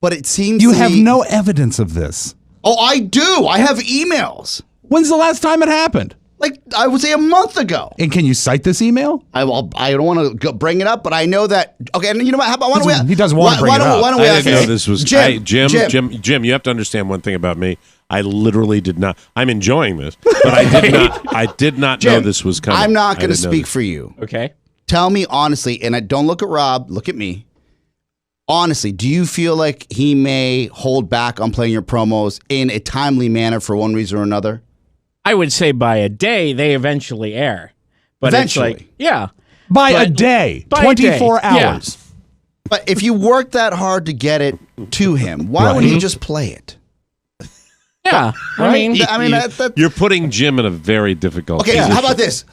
But it seems you have no evidence of this. Oh, I do. I have emails. When's the last time it happened? Like, I would say a month ago. And can you cite this email? I don't want to bring it up, but I know that. Okay, and you know what? How about why don't we? He does want to bring it up. Why don't we I ask didn't know this was Jim? Jim, you have to understand one thing about me. I literally did not. I'm enjoying this, but I did not Jim, know this was coming. I'm not going to speak for you. Okay. Tell me honestly, and don't look at Rob. Look at me. Honestly, do you feel like he may hold back on playing your promos in a timely manner for one reason or another? I would say by a day they eventually air. But Eventually? it's like, yeah. By a day, by 24 a day, yeah. hours. But if you work that hard to get it to him, why would he just play it? Yeah. Right? I mean, you're putting Jim in a very difficult Okay, position. how about this?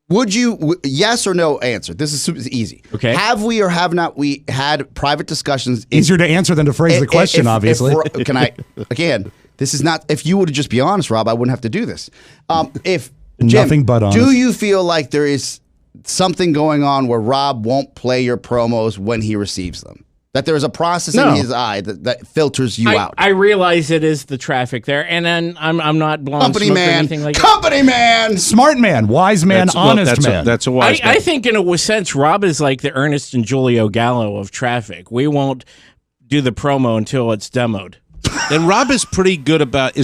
Would you, yes or no answer? This is super easy. Okay. Have we or have not we had private discussions? Easier to answer than to phrase the question, obviously. Can I, again, this is not, if you would just be honest, Rob, I wouldn't have to do this. If Jim, Nothing but honest. do you feel like there is something going on where Rob won't play your promos when he receives them? That there is a process in his eye that filters you out? I realize it is the traffic there, and then I'm not blowing smoke or anything like that. Company man! Smart man, wise man, honest man. That's a wise man. I think in a sense, Rob is like the Ernest and Julio Gallo of traffic. We won't do the promo until it's demoed. And Rob is pretty good about.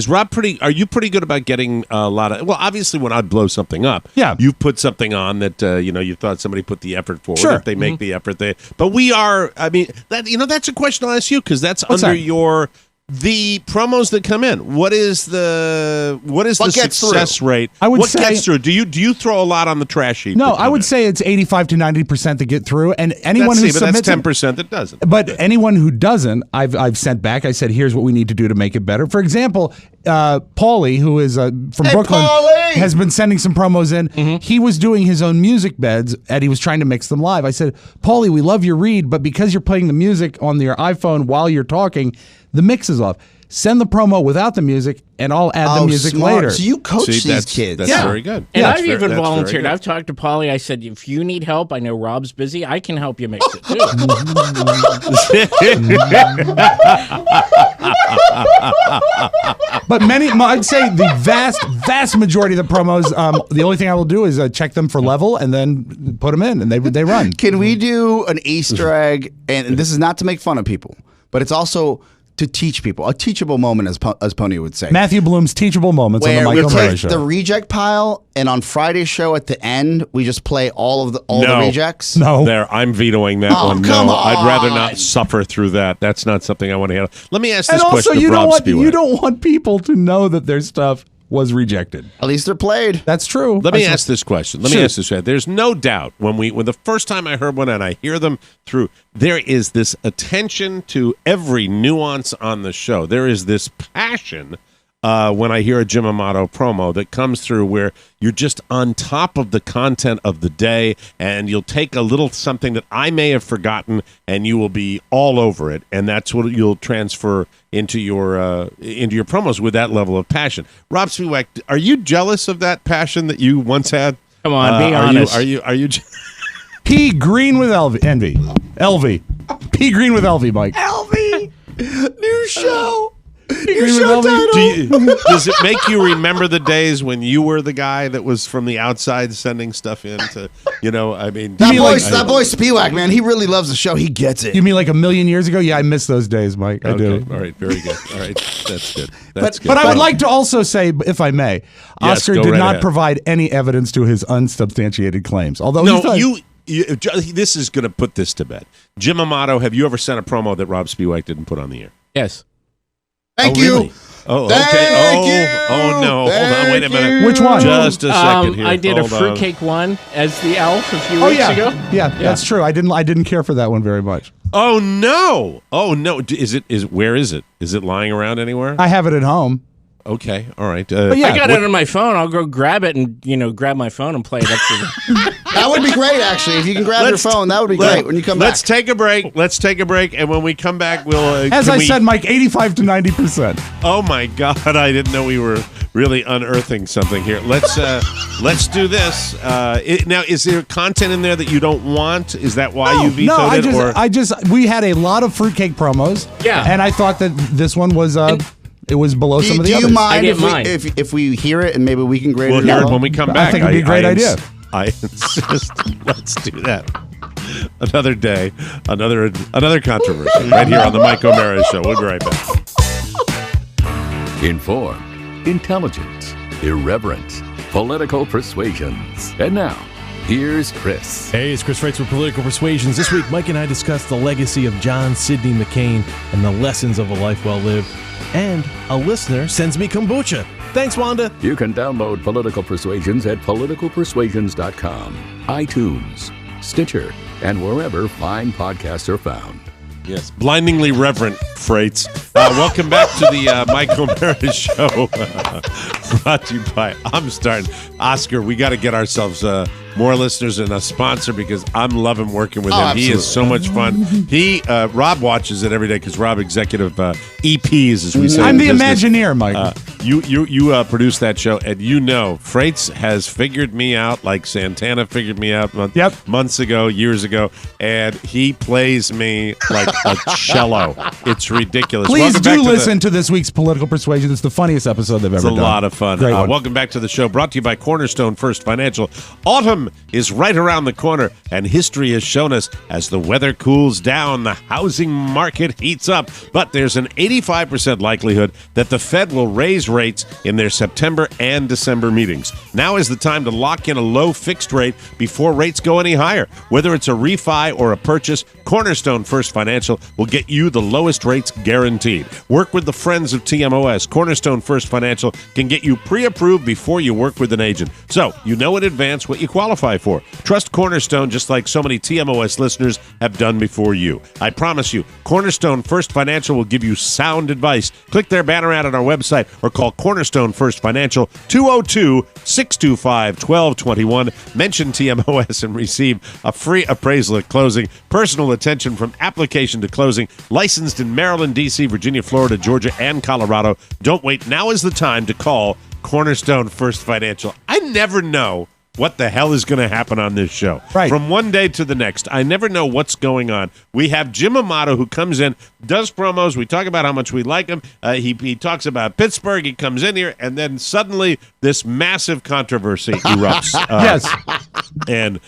Are you pretty good about getting a lot of? Well, obviously, when I blow something up, you put something on that you thought somebody put the effort forward. Sure. If they make the effort, but we are. I mean, that's a question I'll ask you because that's What's under that? the promos that come in. What is the gets success through? rate? I would what say- gets through? Do you throw a lot on the trash heap? No, I would say it's 85 to 90% to get through, and anyone who but submits that's 10% that doesn't. But anyone who doesn't, I've sent back. I said, here's what we need to do to make it better. For example, Paulie, who is from Brooklyn, Paulie! has been sending some promos in. He was doing his own music beds, and he was trying to mix them live. I said, Paulie, we love your read, but because you're playing the music on your iPhone while you're talking, the mix is off. Send the promo without the music, and I'll add the music smart. later. So you coach these kids. That's very good. And That's I've very- even that's very volunteered. good. I've talked to Polly. I said, if you need help, I know Rob's busy. I can help you mix it too. But I'd say the vast majority of the promos, the only thing I will do is check them for level and then put them in, and they run. Can we do an Easter egg? And this is not to make fun of people, but it's also to teach people. A teachable moment, as Pony would say. Matthew Bloom's teachable moments on the Where we Michael Murray take Show. the reject pile, and on Friday's show at the end, we just play all the rejects. No. There, I'm vetoing that Oh, one. come No, I'd rather on. not suffer through that. That's not something I want to handle. Let me ask this And also, question you of Rob Spiewak. you don't want people to know that their stuff was rejected. At least they're played. That's true. Let me ask this question. Let me Sure. ask this. There's no doubt when the first time I heard one and I hear them through, there is this attention to every nuance on the show. There is this passion when I hear a Jim Amato promo that comes through where you're just on top of the content of the day and you'll take a little something that I may have forgotten and you will be all over it, and that's what you'll transfer into your promos with that level of passion. Rob Spiewak, are you jealous of that passion that you once had? Come on, be honest. Are you P. Green with Envy. LV. P. Green with LV, Mike. LV. New show. Green with LV. Does it make you remember the days when you were the guy that was from the outside sending stuff in to, I mean. That boy Spiewak, man, he really loves the show. He gets it. You mean like a million years ago? Yeah, I miss those days, Mike. I do. All right, very good. All right, that's good. But I would like to also say, if I may, Yes, Oscar go did right not ahead. provide any evidence to his unsubstantiated claims. Although No, he thought, this is going to put this to bed. Jim Amato, have you ever sent a promo that Rob Spiewak didn't put on the air? Yes. Thank Oh, you. really? Oh, okay. Thank you. Oh, no. Hold on. Wait a minute. Which one? Just a second here. I did Hold a on. fruitcake one as the elf a few oh weeks yeah, ago. yeah, that's true. I didn't care for that one very much. Oh, no. Oh, no. Where is it? Is it lying around anywhere? I have it at home. Okay. All right. yeah, I got it on my phone. I'll go grab it and grab my phone and play it up to the. That would be great, actually. If you can grab your phone, that would be great when you come back. Let's take a break. And when we come back, we'll. As I said, Mike, 85 to 90%. Oh my God! I didn't know we were really unearthing something here. Let's do this. Now, is there content in there that you don't want? Is that why you vetoed it? We had a lot of fruitcake promos. Yeah. And I thought that this one was It was below some of the Do others. you mind if we hear it and maybe we can grade We'll it hear out? it when we come back. I think it'd be a great idea. I insist. Let's do that. Another day, another controversy right here on the Mike O'Mara Show. We'll be right back. Informed, intelligent, irreverent, political persuasions. And now, here's Chris. Hey, it's Chris Wrights with Political Persuasions. This week, Mike and I discussed the legacy of John Sidney McCain and the lessons of a life well lived. And a listener sends me kombucha. Thanks, Wanda. You can download Political Persuasions at politicalpersuasions.com, iTunes, Stitcher, and wherever fine podcasts are found. Yes, blindingly reverent, Freights. Welcome back to the Mike O'Mara Show, brought to you by Oscar. We got to get ourselves more listeners and a sponsor because I'm loving working with him. Absolutely. He is so much fun. Rob watches it every day because Rob executive EPs, as we say. I'm in the business. Imagineer, Mike. You produce that show, and Freights has figured me out like Santana figured me out months ago, years ago, and he plays me like a cello. It's ridiculous. Please Welcome do back to listen to this week's Political Persuasion. It's the funniest episode they've ever done. It's a lot of fun. Great one. Welcome back to the show, brought to you by Cornerstone First Financial. Autumn is right around the corner, and history has shown us as the weather cools down, the housing market heats up. But there's an 85% likelihood that the Fed will raise rates in their September and December meetings. Now is the time to lock in a low fixed rate before rates go any higher. Whether it's a refi or a purchase, Cornerstone First Financial will get you the lowest rates guaranteed. Work with the friends of TMOS. Cornerstone First Financial can get you pre-approved before you work with an agent. So you know in advance what you qualify for. Trust Cornerstone just like so many TMOS listeners have done before you. I promise you, Cornerstone First Financial will give you sound advice. Click their banner ad on our website or call Cornerstone First Financial 202-625-1221. Mention TMOS and receive a free appraisal at closing. Personal attention from application to closing. Licensed in Maryland, D.C., Virginia, Florida, Georgia, and Colorado. Don't wait. Now is the time to call Cornerstone First Financial. I never know what the hell is going to happen on this show. Right. From one day to the next, I never know what's going on. We have Jim Amato who comes in, does promos. We talk about how much we like him. He talks about Pittsburgh. He comes in here, and then suddenly this massive controversy erupts. Yes. And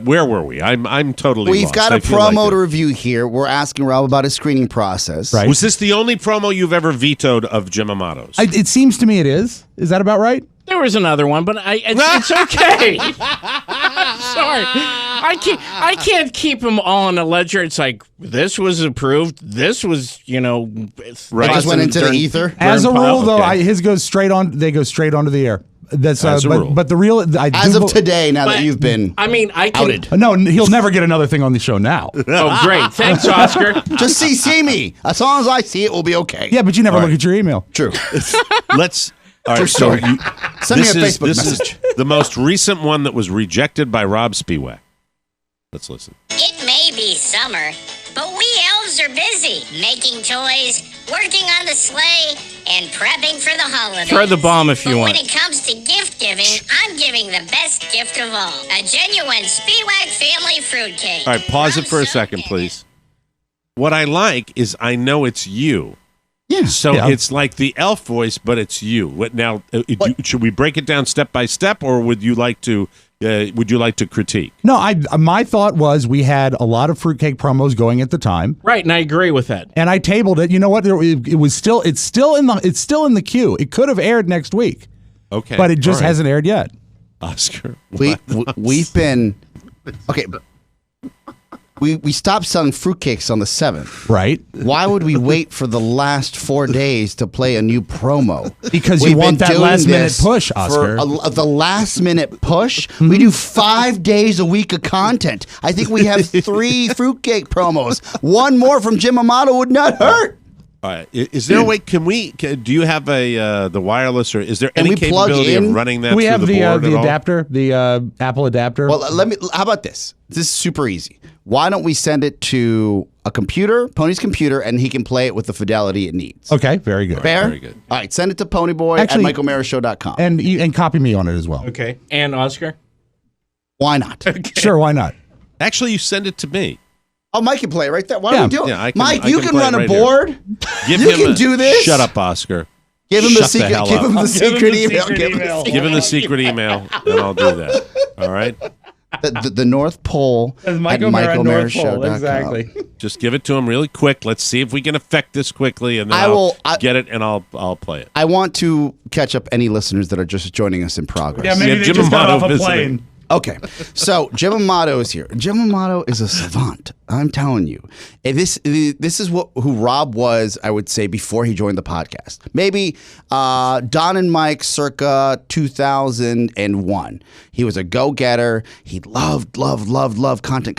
where were we? I'm totally We've lost. got I a feel like promo it. to review here. We're asking Rob about his screening process. Right. Was this the only promo you've ever vetoed of Jim Amato's? It seems to me it is. Is that about right? There was another one, but it's okay. Sorry, I can't keep them all on a ledger. It's like this was approved. This was, Right. Just went into the ether. As a rule, though, Okay. his goes straight on. They go straight onto the air. That's As a rule. But the real, As of today, now that you've been I can, outed. No, he'll never get another thing on the show now. Oh, great! Thanks, Oscar. Just see me. As long as I see it, we'll be okay. Yeah, but you never look at your email. True. Let's. All right, True so story. Send me a Facebook this message. is the most recent one that was rejected by Rob Spiewak. Let's listen. It may be summer, but we elves are busy making toys, working on the sleigh, and prepping for the holidays. Throw the bomb if you But want. when it comes to gift giving, I'm giving the best gift of all. A genuine Spiewak family fruitcake. All right, pause it for a second, please. What I like is I know it's you. Yeah. So it's like the elf voice, but it's you. What now? Should we break it down step by step, or would you like to? Critique? No, my thought was we had a lot of fruitcake promos going at the time, Right, and I agree with that. and I tabled it. You know what? It's still in the queue. It could have aired next week, Okay, but it just all right. hasn't aired yet. Oscar, We've been okay. We stopped selling fruitcakes on the 7th. Right. Why would we wait for the last 4 days to play a new promo? Because We've you want been that doing last minute this push, for Oscar. the last minute push. We do 5 days a week of content. I think we have 3 fruitcake promos. One more from Jim Amato would not hurt. all right. Is there a way? Do you have the wireless, or is there Can any we plug capability of in? running that? We through have the the board at all? adapter, the Apple adapter. Well, how about this? This is super easy. Why don't we send it to a computer, Pony's computer, and he can play it with the fidelity it needs. Okay, very good. Fair? Very good. All right, send it to Ponyboy at MikeO'MaraShow.com. And copy me on it as well. Okay, and Oscar. Why not? Sure, why not? Actually, you send it to me. Oh, Mike can play right there. Why don't we do it? Yeah, Mike, I you can can play run it a right board. Give You him can do this. Shut up, Oscar. Give him Shut the secret. hell Give him up. the secret email. Give him the secret email, and I'll do that. All right. The North Pole at MichaelMara.com. Exactly. Just give it to him really quick. Let's see if we can affect this quickly, and then I'll get it, and I'll play it. I want to catch up any listeners that are just joining us in progress. Yeah, maybe they just got off a plane. Okay, so Jim Amato is here. Jim Amato is a savant. I'm telling you, and this is who Rob was. I would say before he joined the podcast, maybe Don and Mike, circa 2001. He was a go-getter. He loved content,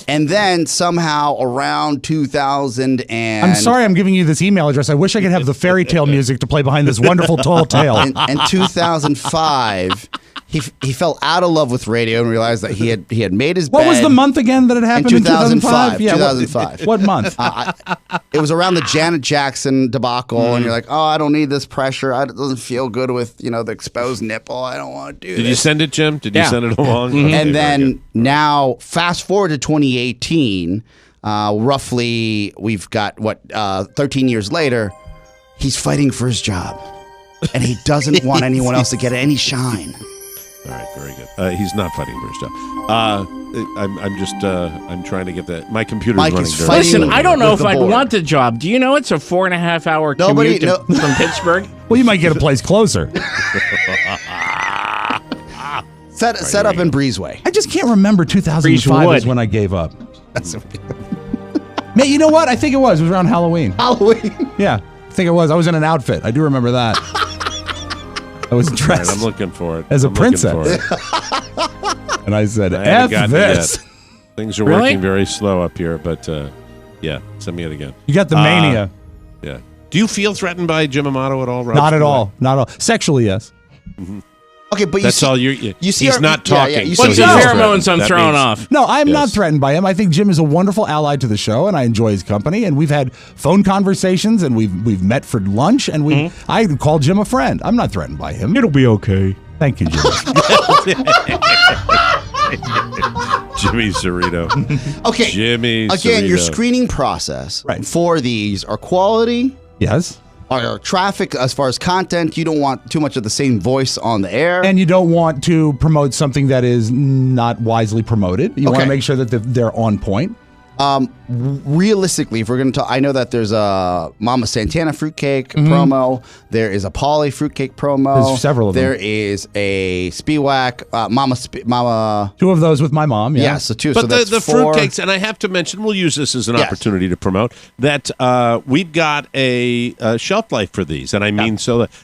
and then somehow around 2000 and I'm sorry, I'm giving you this email address. I wish I could have the fairy tale music to play behind this wonderful tall tale. In 2005, he fell out of love with radio and realized that he had made his bed. What was the month again that it happened in 2005? Yeah, 2005. What month? It was around the Janet Jackson debacle, and you're like, oh, I don't need this pressure. It doesn't feel good with the exposed nipple. I don't want to do this. Did you send it, Jim? Did you send it along? Mm-hmm. Okay, and then now, fast forward to 2018, roughly, we've got 13 years later, he's fighting for his job. And he doesn't want anyone else to get any shine. All right, very good. He's not fighting for his job. I'm trying to get that. My computer's Mike running. is Listen, I don't know if I'd want the job. Do you know it's a 4.5-hour commute from Pittsburgh? Well, you might get a place closer. Set up in Breezeway. I just can't remember 2005 is when I gave up. Man, you know what? I think it was. It was around Halloween. Halloween? Yeah, I think it was. I was in an outfit. I do remember that. I was dressed. Right, I'm looking for it. As a I'm princess. And I said, haven't F gotten it this. yet. Things are working very slow up here, but yeah, send me it again. You got the mania. Yeah. Do you feel threatened by Jim Amato at all, Rob? Not at all. Not at all. Sexually, yes. Mm-hmm. Okay, but that's all you see. He's not talking. What's the pheromones I'm throwing off? No, I'm not threatened by him. I think Jim is a wonderful ally to the show, and I enjoy his company. And we've had phone conversations, and we've met for lunch, and I call Jim a friend. I'm not threatened by him. It'll be okay. Thank you, Jim. Jimmy Cerrito. Okay. Jimmy Again, your Cerrito. screening process for these are quality. Yes. Are traffic as far as content. You don't want too much of the same voice on the air. And you don't want to promote something that is not wisely promoted. You want to make sure that they're on point. Realistically, if we're going to talk, I know that there's a Mama Santana fruitcake promo. There is a Polly fruitcake promo. There's several of them. There is a Spiewak, Mama. 2 of those with my mom. Yeah, so 2. But so that's the 4. fruitcakes, and I have to mention, we'll use this as an opportunity to promote that we've got a shelf life for these, and I mean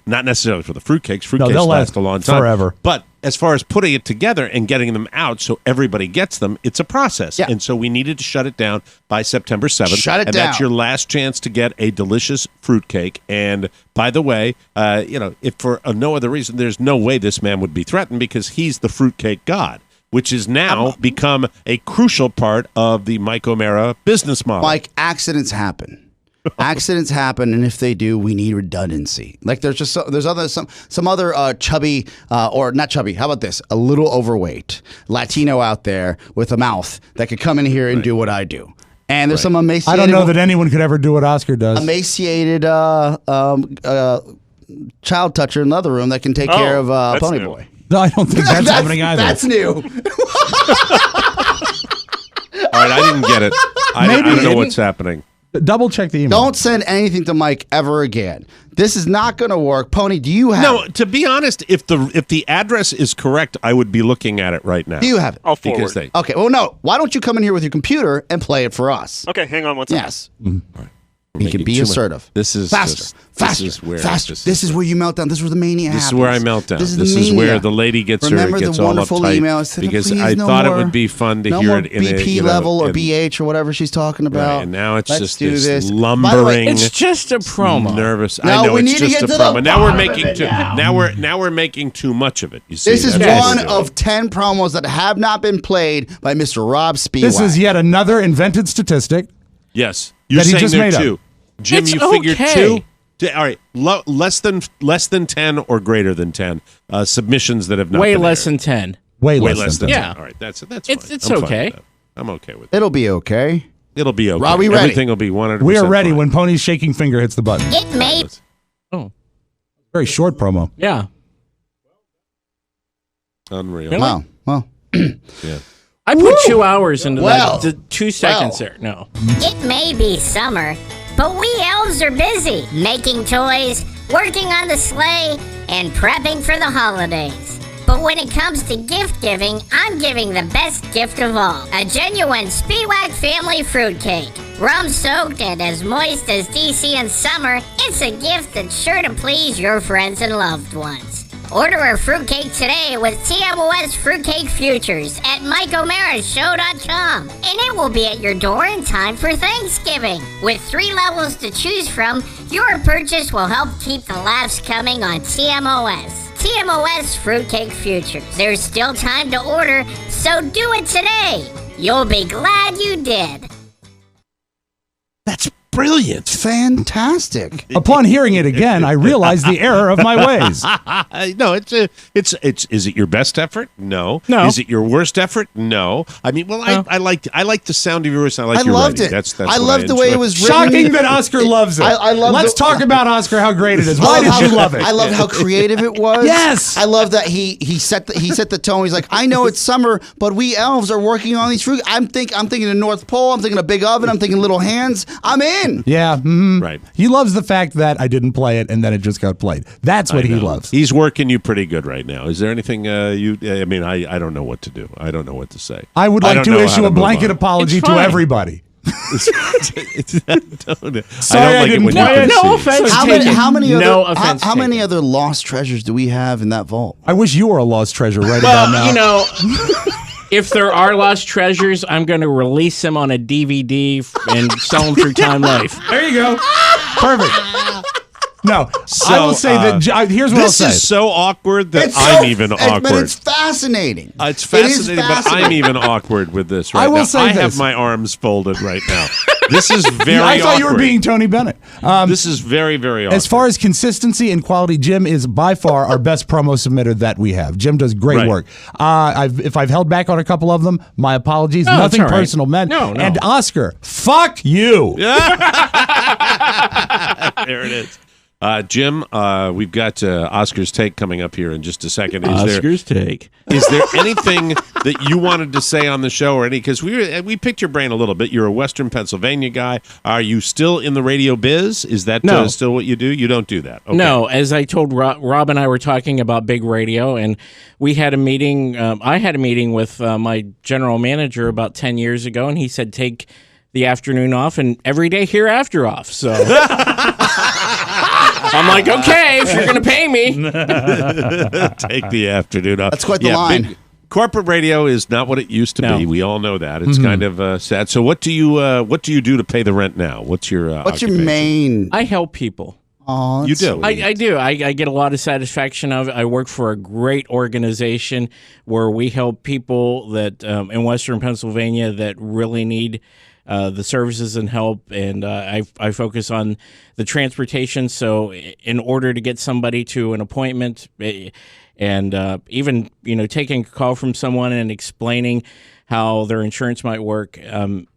not necessarily for the fruitcakes. Fruitcakes they'll last a long time, forever. But as far as putting it together and getting them out so everybody gets them, it's a process. And so we needed to shut it down by September 7th. Shut it and down. That's your last chance to get a delicious fruitcake. And by the way, if for no other reason, there's no way this man would be threatened because he's the fruitcake god, which has now become a crucial part of the Mike O'Mara business model. Mike, accidents happen. Accidents happen, and if they do, we need redundancy. Like there's just some other chubby or not chubby. How about this? A little overweight Latino out there with a mouth that could come in here and do what I do. And there's some emaciated. I don't know that anyone could ever do what Oscar does. Emaciated child toucher in the other room that can take care of Pony Boy. No, I don't think that's happening either. That's new. All right, I didn't get it. I don't know what's happening. Double check the email. Don't send anything to Mike ever again. This is not going to work. Pony, do you have No, to be honest, if the address is correct, I would be looking at it right now. Do you have it? I'll forward. Okay, well, no. Why don't you come in here with your computer and play it for us? Okay, hang on one second. Yes. He can be assertive. This is faster. This is where you melt down. This is where the mania happens. This is where I melt down. This is, this is where the lady gets Remember gets the all wonderful uptight emails? because Please, I no thought more, it would be fun to no hear more it in BP a level or in, BH or whatever she's talking about. Right, and now it's Let's just do this By the lumbering. way, It's just a promo. Nervous. No, I know we it's need to just get a to the promo. Now we're bottom of making it too. now. Now we're making too much of it. You see, This is That's what one we're doing. of 10 promos that have not been played by Mr. Rob Spiewak. This is yet another invented statistic. Yes, you're that he saying just there made two. up. Jim, It's you figured okay. two. All right, less than 10 or greater than 10 submissions that have not Way been less aired. than 10. Way less than 10. Yeah. All right, that's fine. It's I'm fine okay. with that. I'm okay with that. It'll be okay. It'll be okay. Rob, we ready? Everything will be 100%. We are ready fine. when Pony's shaking finger hits the button. It may Very short promo. Yeah. Unreal. Really? Wow. Well, Yeah. I put 2 hours into Well. that. 2 seconds there. No. It may be summer, but we elves are busy making toys, working on the sleigh, and prepping for the holidays. But when it comes to gift giving, I'm giving the best gift of all. A genuine Spiewak family fruitcake. Rum-soaked and as moist as DC in summer, it's a gift that's sure to please your friends and loved ones. Order a fruitcake today with TMOS Fruitcake Futures at MikeO'MaraShow.com, and it will be at your door in time for Thanksgiving. With 3 levels to choose from, your purchase will help keep the laughs coming on TMOS. TMOS Fruitcake Futures. There's still time to order, so do it today. You'll be glad you did. That's brilliant. fantastic. Upon hearing it again, I realized the error of my ways. No, it's is it your best effort? No. No. Is it your worst effort? No. I mean, well, I like the sound of your voice. I like I your loved writing. it. That's I loved the way it was written. Shocking that Oscar loves it. I love Let's talk about Oscar, how great it is. Why did you love it? I love how creative it was. Yes. I love that he set the tone. He's like, I know it's summer, but we elves are working on these fruit. I'm thinking the North Pole. I'm thinking a big oven. I'm thinking little hands. I'm in. Yeah. Right. He loves the fact that I didn't play it and then it just got played. That's what he loves. He's working you pretty good right now. Is there anything you? I mean, I don't know what to do. I don't know what to say. I would like don't to know how issue a move blanket on. apology to everybody. I don't Sorry, like I it didn't when play you it. concede. No offense How many other lost treasures do we have in that vault? I wish you were a lost treasure right about now. You know, if there are lost treasures, I'm going to release them on a DVD and sell them through Time Life. There you go. Perfect. No, I will say that. Here's what I'll say. This is so awkward that It's I'm so- even But awkward. it's fascinating. It's It is fascinating, but I'm even awkward with this right I will now. say I have this. my arms folded right now. This is very I thought you were awkward. being Tony Bennett. This is very, very awkward. As far as consistency and quality, Jim is by far our best promo submitter that we have. Jim does great Right. work. If I've held back on a couple of them, my apologies. No, Nothing it's all right. personal meant. No. And Oscar, fuck you. There it is. Jim, we've got Oscar's Take coming up here in just a second. Oscar's Take. Is there anything that you wanted to say on the show or any? Because we picked your brain a little bit. You're a Western Pennsylvania guy. Are you still in the radio biz? Is that No. still what you do? You don't do that. Okay. No, as I told Rob and I were talking about big radio, and we had a meeting. I had a meeting with my general manager about 10 years ago, and he said, take the afternoon off and every day hereafter off. So I'm like, okay, if you're going to pay me. Take the afternoon off. That's quite the line. Corporate radio is not what it used to be. We all know that. It's kind of sad. So what do you do to pay the rent now? What's your occupation? main? I help people. Oh, You do. I do. I get a lot of satisfaction of it. I work for a great organization where we help people that in Western Pennsylvania that really need the services and help, and I focus on the transportation. So in order to get somebody to an appointment, and even taking a call from someone and explaining how their insurance might work, when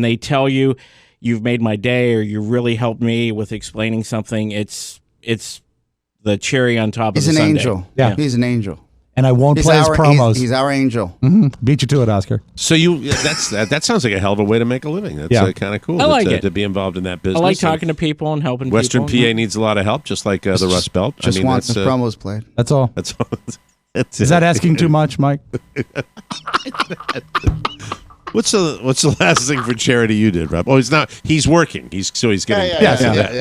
they tell you you've made my day or you really helped me with explaining something, it's the cherry on top He's of an the sundae. angel. Yeah. He's an angel. And I won't He's play his our- promos. He's our angel. Beat you to it, Oscar. So that sounds like a hell of a way to make a living. That's Yeah. kind of cool. I like it. To be involved in that I business. like talking to people and helping Western people. PA needs a lot of help, just like the Rust Belt. Just wants his promos played. That's all. That's all. That's Is it. that asking too much, Mike? What's the last thing for charity you did, Rob? Oh, he's not. He's working. He's getting. yeah.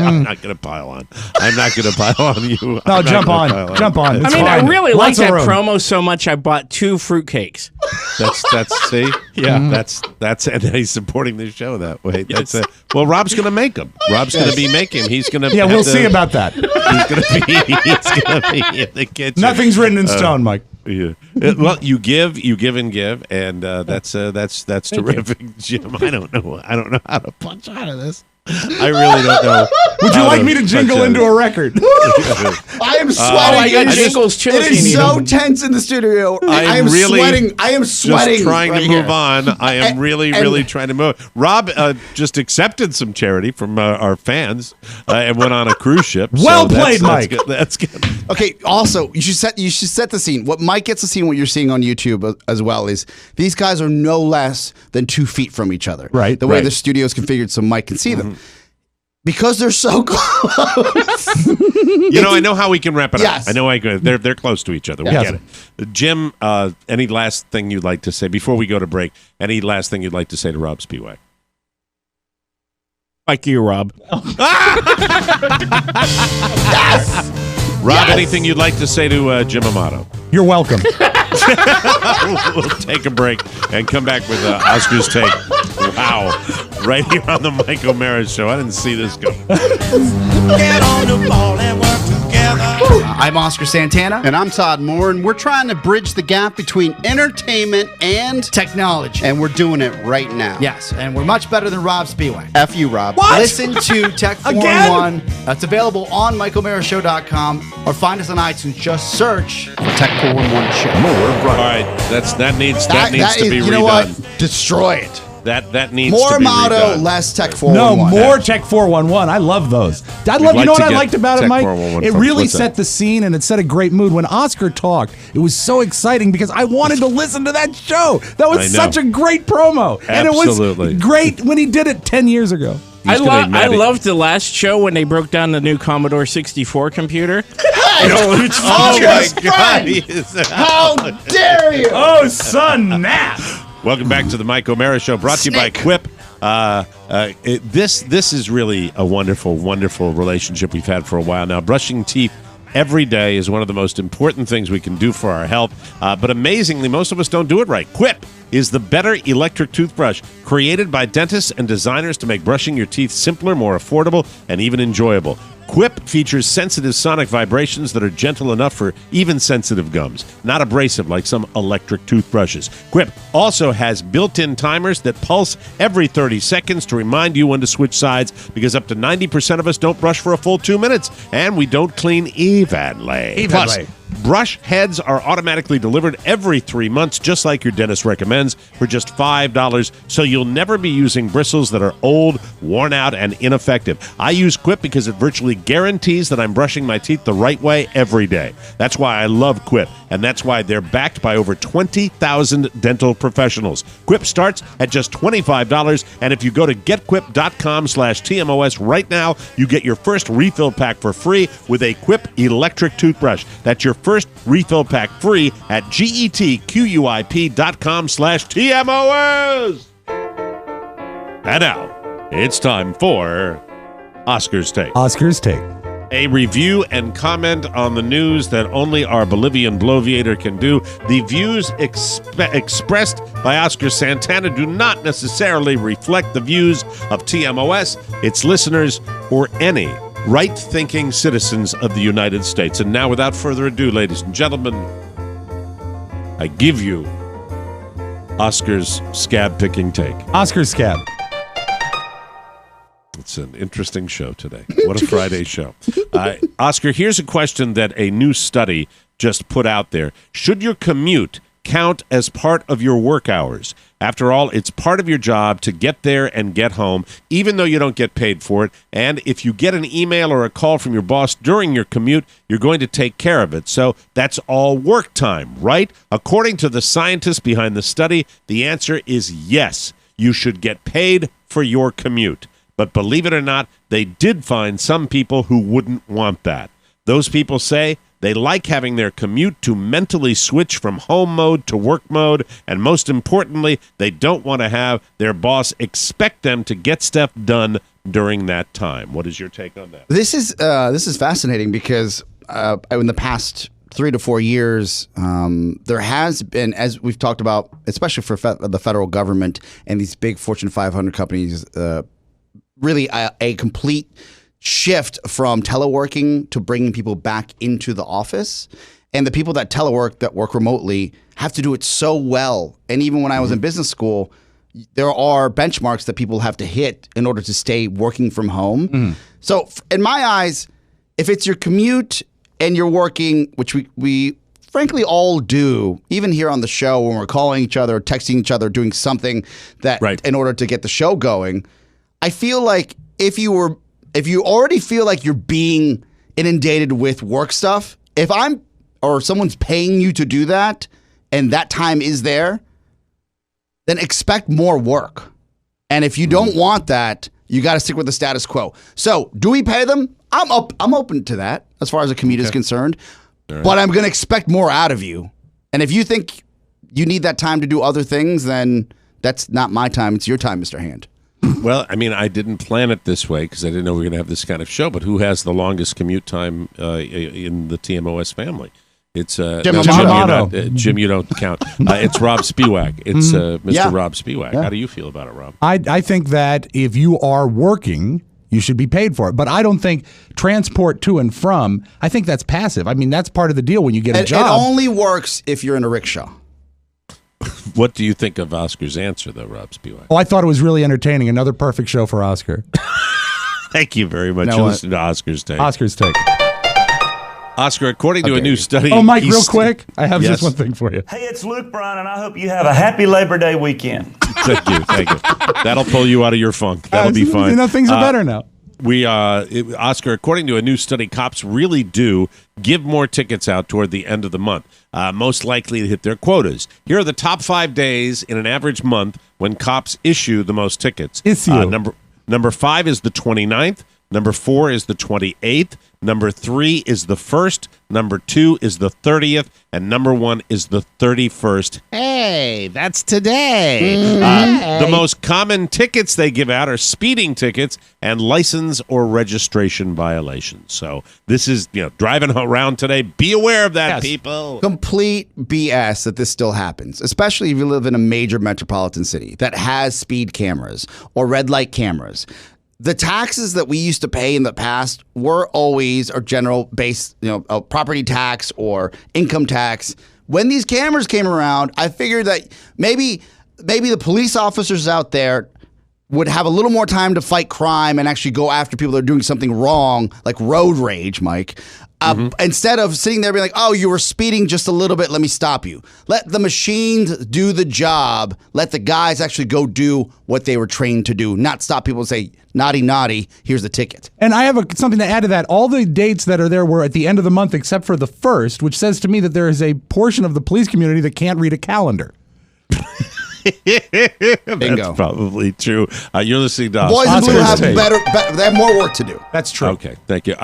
I'm not going to pile on. I'm not going to pile on you. No, I'm not jump gonna on. pile Jump on. I It's mean, fine. I really like Lots of that room. promo so much. I bought 2 fruitcakes. That's see, yeah, that's and he's supporting the show that way. That's well, Rob's going to make them. Rob's going to be making. He's going to. Yeah, we'll see about that. He's going to be in the kitchen. Nothing's written in stone, Mike. Yeah. Well, you give and give, and that's terrific, Jim. I don't know how to punch out of this. I really don't know. Would you like me to jingle into a record? I am sweating. I got jingles too. It is so tense in the studio. I am really sweating. I am sweating. Just trying right to move here. on. I am really trying to move. Rob just accepted some charity from our fans and went on a cruise ship. Well played, Mike. That's good. Okay. Also, you should set the scene. What Mike gets to see, what you're seeing on YouTube as well, is these guys are no less than 2 feet from each other. Right. The way Right. the studio is configured, so Mike can see them. Because they're so close. I know how we can wrap it Yes. up. I know they're close to each other. We Yes. get it. Jim, any last thing you'd like to say before we go to break? Any last thing you'd like to say to Rob Spiewak? Like you, Rob. Yes. Rob, anything you'd like to say to Jim Amato? You're welcome. We'll take a break and come back with Oscar's take. Wow. Right here on the Mike O'Mara Show. I didn't see this coming. Get on the ball and work together. I'm Oscar Santana. And I'm Todd Moore, and we're trying to bridge the gap between entertainment and technology. And we're doing it right now. Yes, and we're much better than Rob Spiewak. F you, Rob. What? Listen to Tech 411. It's available on MikeO'MaraShow.com or find us on iTunes. Just search for Tech 411 Show. All right. That needs to be redone. You know what? Destroy it. That needs More to be Amato, redone. less Tech No, 411. more Tech 411. I love those. We'd You like know to what I get liked about it, Tech Mike? 411 It folks. really What's set that? the scene and it set a great mood. When Oscar talked, it was so exciting because I wanted to listen to that show. That I was know. such a great promo. And it Absolutely. was great when he did it 10 years ago. I loved the last show when they broke down the new Commodore 64 computer. Oh, my God. How dare you? Oh, son, nap. Welcome back to the Mike O'Mara Show, brought to you by Quip. This is really a wonderful, wonderful relationship we've had for a while now. Brushing teeth every day is one of the most important things we can do for our health. But amazingly, most of us don't do it right. Quip is the better electric toothbrush created by dentists and designers to make brushing your teeth simpler, more affordable, and even enjoyable. Quip features sensitive sonic vibrations that are gentle enough for even sensitive gums, not abrasive like some electric toothbrushes. Quip also has built-in timers that pulse every 30 seconds to remind you when to switch sides, because up to 90% of us don't brush for a full 2 minutes, and we don't clean evenly. Plus, brush heads are automatically delivered every 3 months, just like your dentist recommends, for just $5, so you'll never be using bristles that are old, worn out, and ineffective. I use Quip because it virtually guarantees that I'm brushing my teeth the right way every day. That's why I love Quip, and that's why they're backed by over 20,000 dental professionals. Quip starts at just $25, and if you go to getquip.com/TMOS right now, you get your first refill pack for free with a Quip electric toothbrush. That's your first refill pack free at getquip.com/TMOS. And now, it's time for Oscar's Take. Oscar's Take. A review and comment on the news that only our Bolivian bloviator can do. The views expressed by Oscar Santana do not necessarily reflect the views of TMOS, its listeners, or any right-thinking citizens of the United States. And now, without further ado, ladies and gentlemen, I give you Oscar's scab-picking take. Oscar's scab. It's an interesting show today. What a Friday show. Oscar, here's a question that a new study just put out there. Should your commute count as part of your work hours? After all, it's part of your job to get there and get home, even though you don't get paid for it. And if you get an email or a call from your boss during your commute, you're going to take care of it. So that's all work time, right? According to the scientists behind the study, the answer is yes. You should get paid for your commute. But believe it or not, they did find some people who wouldn't want that. Those people say they like having their commute to mentally switch from home mode to work mode, and most importantly, they don't want to have their boss expect them to get stuff done during that time. What is your take on that? This is fascinating because in the past 3 to 4 years, there has been, as we've talked about, especially for the federal government and these big Fortune 500 companies, really a complete shift from teleworking to bringing people back into the office. And the people that telework, that work remotely, have to do it so well. And even when I was in business school, there are benchmarks that people have to hit in order to stay working from home. So in my eyes, if it's your commute and you're working, which we frankly all do, even here on the show when we're calling each other, texting each other, doing something that in order to get the show going, I feel like if you already feel like you're being inundated with work stuff, if someone's paying you to do that and that time is there, then expect more work. And if you don't want that, you got to stick with the status quo. So, do we pay them? I'm open to that as far as a commute is concerned. But I'm going to expect more out of you. And if you think you need that time to do other things, then that's not my time. It's your time, Mr. Hand. Well, I mean, I didn't plan it this way because I didn't know we were going to have this kind of show. But who has the longest commute time in the TMOS family? It's Jim Amato. Jim, you don't count. It's Rob Spiewak. It's Mr. Rob Spiewak. How do you feel about it, Rob? I think that if you are working, you should be paid for it. But I don't think transport to and from, I think that's passive. I mean, that's part of the deal when you get a job. It only works if you're in a rickshaw. What do you think of Oscar's answer, though, Rob Spiewak? Oh, I thought it was really entertaining. Another perfect show for Oscar. Thank you very much. You listen to Oscar's Take. Oscar's Take. Oscar, according to a new study... Oh, Mike, real quick, I have just one thing for you. Hey, it's Luke Bryan, and I hope you have a happy Labor Day weekend. Thank you. That'll pull you out of your funk. That'll be fine. You know, things are better now. Oscar, according to a new study, cops really do give more tickets out toward the end of the month, most likely to hit their quotas. Here are the top 5 days in an average month when cops issue the most tickets. Number 5 is the 29th. Number 4 is the 28th. Number 3 is the 1st. Number 2 is the 30th. And number 1 is the 31st. Hey, that's today. The most common tickets they give out are speeding tickets and license or registration violations. So this is, driving around today. Be aware of that, people. Complete BS that this still happens, especially if you live in a major metropolitan city that has speed cameras or red light cameras. The taxes that we used to pay in the past were always our general base, property tax or income tax. When these cameras came around, I figured that maybe the police officers out there would have a little more time to fight crime and actually go after people that are doing something wrong, like road rage, Mike. Instead of sitting there being like, oh, you were speeding just a little bit, let me stop you. Let the machines do the job. Let the guys actually go do what they were trained to do, not stop people and say, naughty, naughty, here's the ticket. And I have something to add to that. All the dates that are there were at the end of the month except for the 1st, which says to me that there is a portion of the police community that can't read a calendar. That's probably true. You're listening to Boys in Blue have they have more work to do. That's true. Okay, thank you.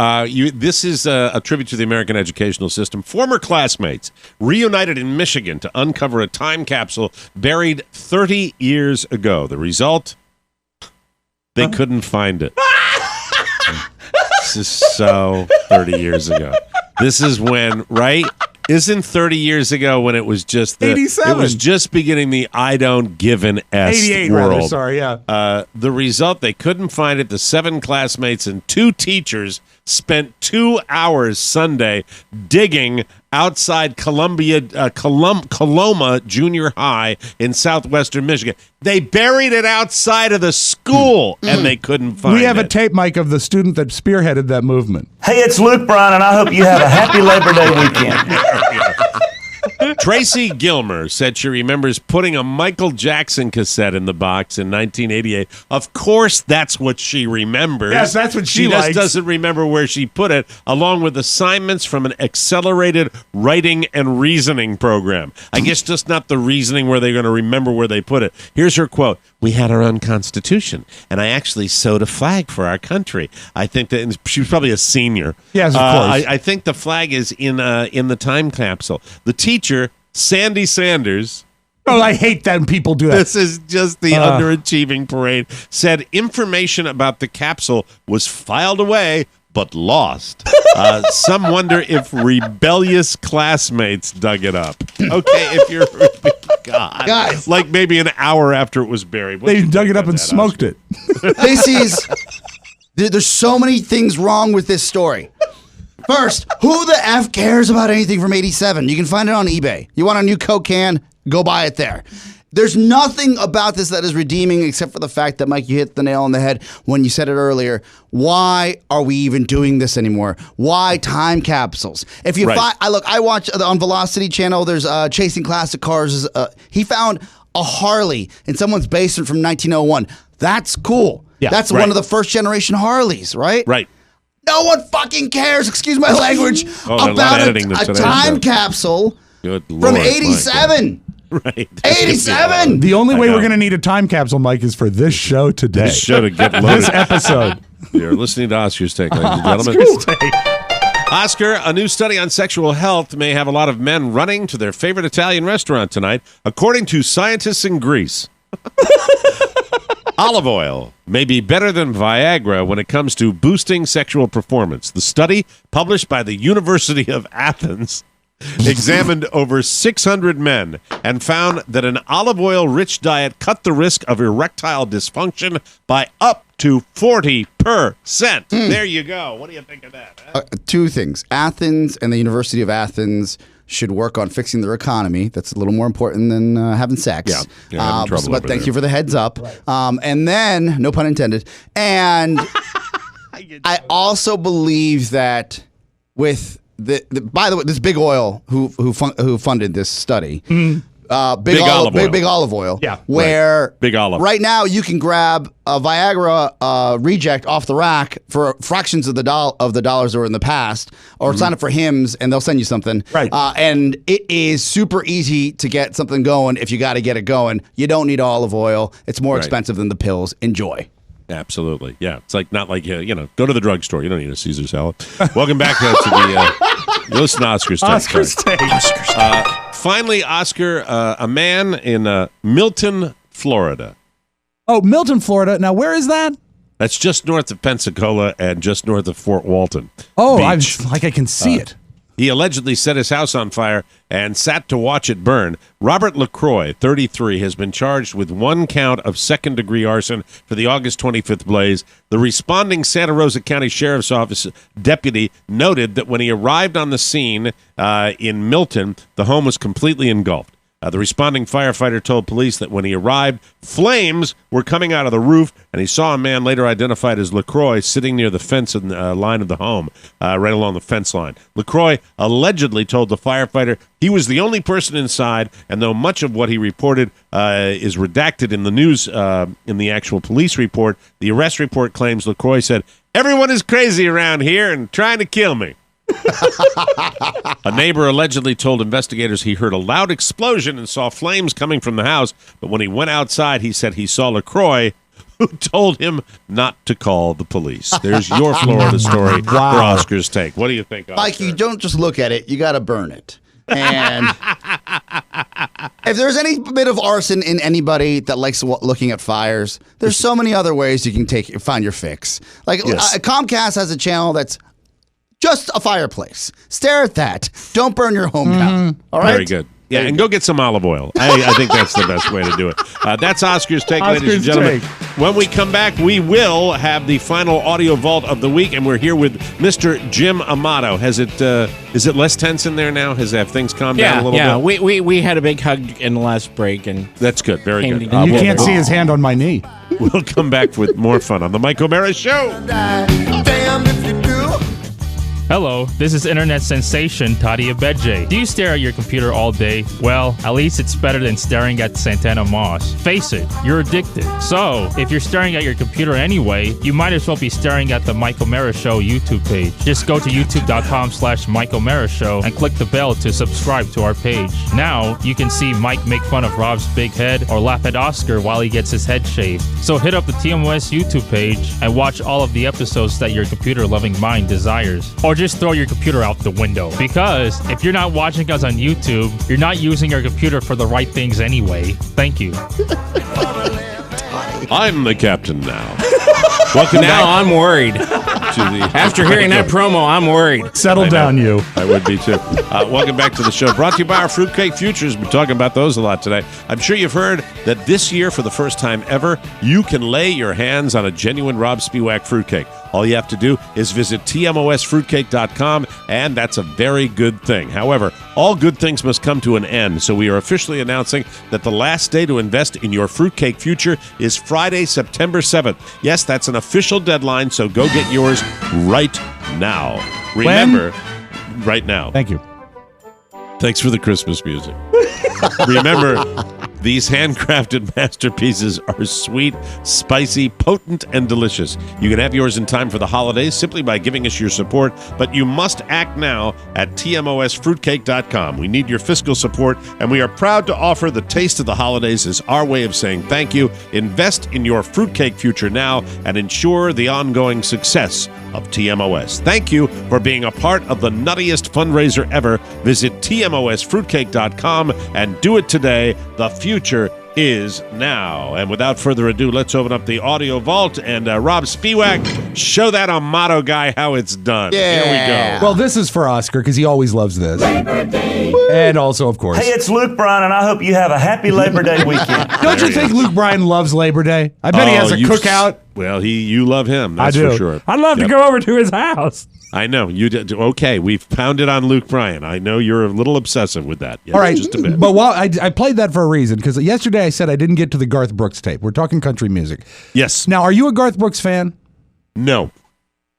This is a tribute to the American educational system. Former classmates reunited in Michigan to uncover a time capsule buried 30 years ago. The result? They couldn't find it. This is so 30 years ago. This is when, right? Isn't 30 years ago when it was just 87? It was just beginning the I don't give an S 88, world. rather, sorry, yeah. The result, they couldn't find it. The 7 classmates and 2 teachers spent 2 hours Sunday digging outside Coloma Junior High in southwestern Michigan. They buried it outside of the school, and they couldn't find it. We have a tape, Mike, of the student that spearheaded that movement. Hey, it's Luke Bryan, and I hope you have a happy Labor Day weekend. Tracy Gilmer said she remembers putting a Michael Jackson cassette in the box in 1988. Of course, that's what she remembers. Yes, that's what she just likes. doesn't remember where she put it, along with assignments from an accelerated writing and reasoning program. I guess just not the reasoning where they're going to remember where they put it. Here's her quote. We had our own constitution, and I actually sewed a flag for our country. I think that, and she was probably a senior. Yes, of course. I think the flag is in the time capsule. The teacher, Sandy Sanders. Oh, I hate that when people do that. This is just the underachieving parade. Said information about the capsule was filed away but lost. Some wonder if rebellious classmates dug it up. Okay, if you're... God. Guys. Like maybe an hour after it was buried. They dug it up and smoked it. There's so many things wrong with this story. First, who the F cares about anything from 87? You can find it on eBay. You want a new Coke can? Go buy it there. There's nothing about this that is redeeming except for the fact that, Mike, you hit the nail on the head when you said it earlier. Why are we even doing this anymore? Why time capsules? If you find, I watch on Velocity Channel. There's Chasing Classic Cars. He found a Harley in someone's basement from 1901. That's cool. Yeah, that's one of the first generation Harleys, right? Right. No one fucking cares, excuse my language, about a time capsule from 87. Right. 87! The only way we're going to need a time capsule, Mike, is for this show today. This show to get loaded. This episode. You're listening to Oscar's Take, ladies and gentlemen. Oscar's Take. Oscar, a new study on sexual health may have a lot of men running to their favorite Italian restaurant tonight, according to scientists in Greece. Olive oil may be better than Viagra when it comes to boosting sexual performance. The study, published by the University of Athens, examined over 600 men and found that an olive oil-rich diet cut the risk of erectile dysfunction by up to 40%. There you go. What do you think of that? Huh? Two things. Athens and the University of Athens should work on fixing their economy. That's a little more important than having sex. Yeah, but thank you for the heads up. Right. And then, no pun intended, and I also believe that with by the way, this Big Oil who funded this study, Big Olive Oil, where Big Olive. Right now you can grab a Viagra reject off the rack for fractions of the dollars that were in the past, or sign up for Hims and they'll send you something. Right, and it is super easy to get something going if you got to get it going. You don't need olive oil; it's more expensive than the pills. Enjoy. Absolutely. Yeah. It's not like, go to the drugstore. You don't need a Caesar salad. Welcome back to the, you listen to Oscar's Take. Oscar's Take. Finally, Oscar, a man in Milton, Florida. Oh, Milton, Florida. Now, where is that? That's just north of Pensacola and just north of Fort Walton. Oh, I can see it. He allegedly set his house on fire and sat to watch it burn. Robert LaCroix, 33, has been charged with one count of second-degree arson for the August 25th blaze. The responding Santa Rosa County Sheriff's Office deputy noted that when he arrived on the scene in Milton, the home was completely engulfed. The responding firefighter told police that when he arrived, flames were coming out of the roof, and he saw a man later identified as LaCroix sitting near the fence in the line of the home, right along the fence line. LaCroix allegedly told the firefighter he was the only person inside, and though much of what he reported is redacted in the news, in the actual police report, the arrest report claims LaCroix said, "Everyone is crazy around here and trying to kill me." A neighbor allegedly told investigators he heard a loud explosion and saw flames coming from the house, but when he went outside, he said he saw LaCroix, who told him not to call the police. There's your Florida story for Oscar's Take. What do you think, Oscar? Mike, you don't just look at it, you got to burn it. And if there's any bit of arson in anybody that likes looking at fires, there's so many other ways you can find your fix. Like Comcast has a channel that's just a fireplace. Stare at that. Don't burn your home down. All right? Very good. Yeah, and go get some olive oil. I think that's the best way to do it. That's Oscar's Take, ladies and gentlemen. When we come back, we will have the final audio vault of the week, and we're here with Mr. Jim Amato. Is it less tense in there now? Have things calmed down a little bit? Yeah, we had a big hug in the last break. And that's good. Very good. And you can't see his hand on my knee. We'll come back with more fun on the Mike O'Mara Show. Damn if you do. Hello, this is internet sensation Toddy Abeje. Do you stare at your computer all day? Well, at least it's better than staring at Santana Moss. Face it, you're addicted. So, if you're staring at your computer anyway, you might as well be staring at the Mike O'Mara Show YouTube page. Just go to youtube.com/Mike O'Mara Show and click the bell to subscribe to our page. Now, you can see Mike make fun of Rob's big head or laugh at Oscar while he gets his head shaved. So hit up the TMOS YouTube page and watch all of the episodes that your computer-loving mind desires. Or just throw your computer out the window. Because if you're not watching us on YouTube, you're not using your computer for the right things anyway. Thank you. I'm the captain now. Welcome now back. I'm worried. After hearing that promo, I'm worried. Settle down, you. I would be too. Welcome back to the show. Brought to you by our Fruitcake Futures. We're talking about those a lot today. I'm sure you've heard that this year, for the first time ever, you can lay your hands on a genuine Rob Spiewak fruitcake. All you have to do is visit tmosfruitcake.com, and that's a very good thing. However, all good things must come to an end, so we are officially announcing that the last day to invest in your fruitcake future is Friday, September 7th. Yes, that's an official deadline, so go get yours right now. Remember, right now. Thank you. Thanks for the Christmas music. Remember, these handcrafted masterpieces are sweet, spicy, potent, and delicious. You can have yours in time for the holidays simply by giving us your support, but you must act now at tmosfruitcake.com. We need your fiscal support, and we are proud to offer the taste of the holidays as our way of saying thank you. Invest in your fruitcake future now and ensure the ongoing success of TMOS. Thank you for being a part of the nuttiest fundraiser ever. Visit tmosfruitcake.com and do it today. The future is now. And without further ado, let's open up the audio vault and Rob Spiewak, show that Amato guy how it's done. Yeah. Here we go. Well, this is for Oscar because he always loves this. Labor Day. And also, of course. Hey, it's Luke Bryan, and I hope you have a happy Labor Day weekend. Don't you think Luke Bryan loves Labor Day? I bet he has a cookout. Well, you love him. That's I do. for sure. I'd love to go over to his house. I know you did. Okay, we've pounded on Luke Bryan. I know you're a little obsessive with that. Yes, all right, just a bit. But while I played that for a reason, because yesterday I said I didn't get to the Garth Brooks tape. We're talking country music. Yes. Now, are you a Garth Brooks fan? No.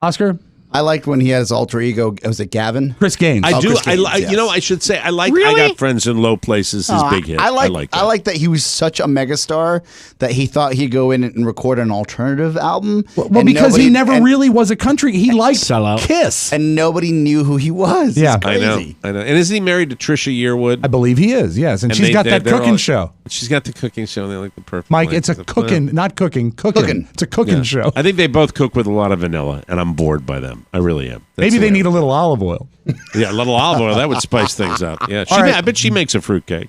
Oscar? I liked when he had his alter ego. Was it Gavin? Chris Gaines. I do. Chris Gaines, You know, I should say I like. Really? I Got Friends in Low Places. His big hit. I like that. I like that he was such a megastar that he thought he'd go in and record an alternative album. Well, because he never really was a country. He liked Kiss, and nobody knew who he was. Yeah, It's crazy. I know. And isn't he married to Trisha Yearwood? I believe he is. Yes, and she's got that cooking show. She's got the cooking show. And they like the perfect. Mike, it's a cooking, not cooking. Cooking. It's a cooking show. I think they both cook with a lot of vanilla, and I'm bored by them. I really am. Maybe they need a little olive oil. Yeah, a little olive oil. That would spice things up. Yeah, I bet she makes a fruitcake.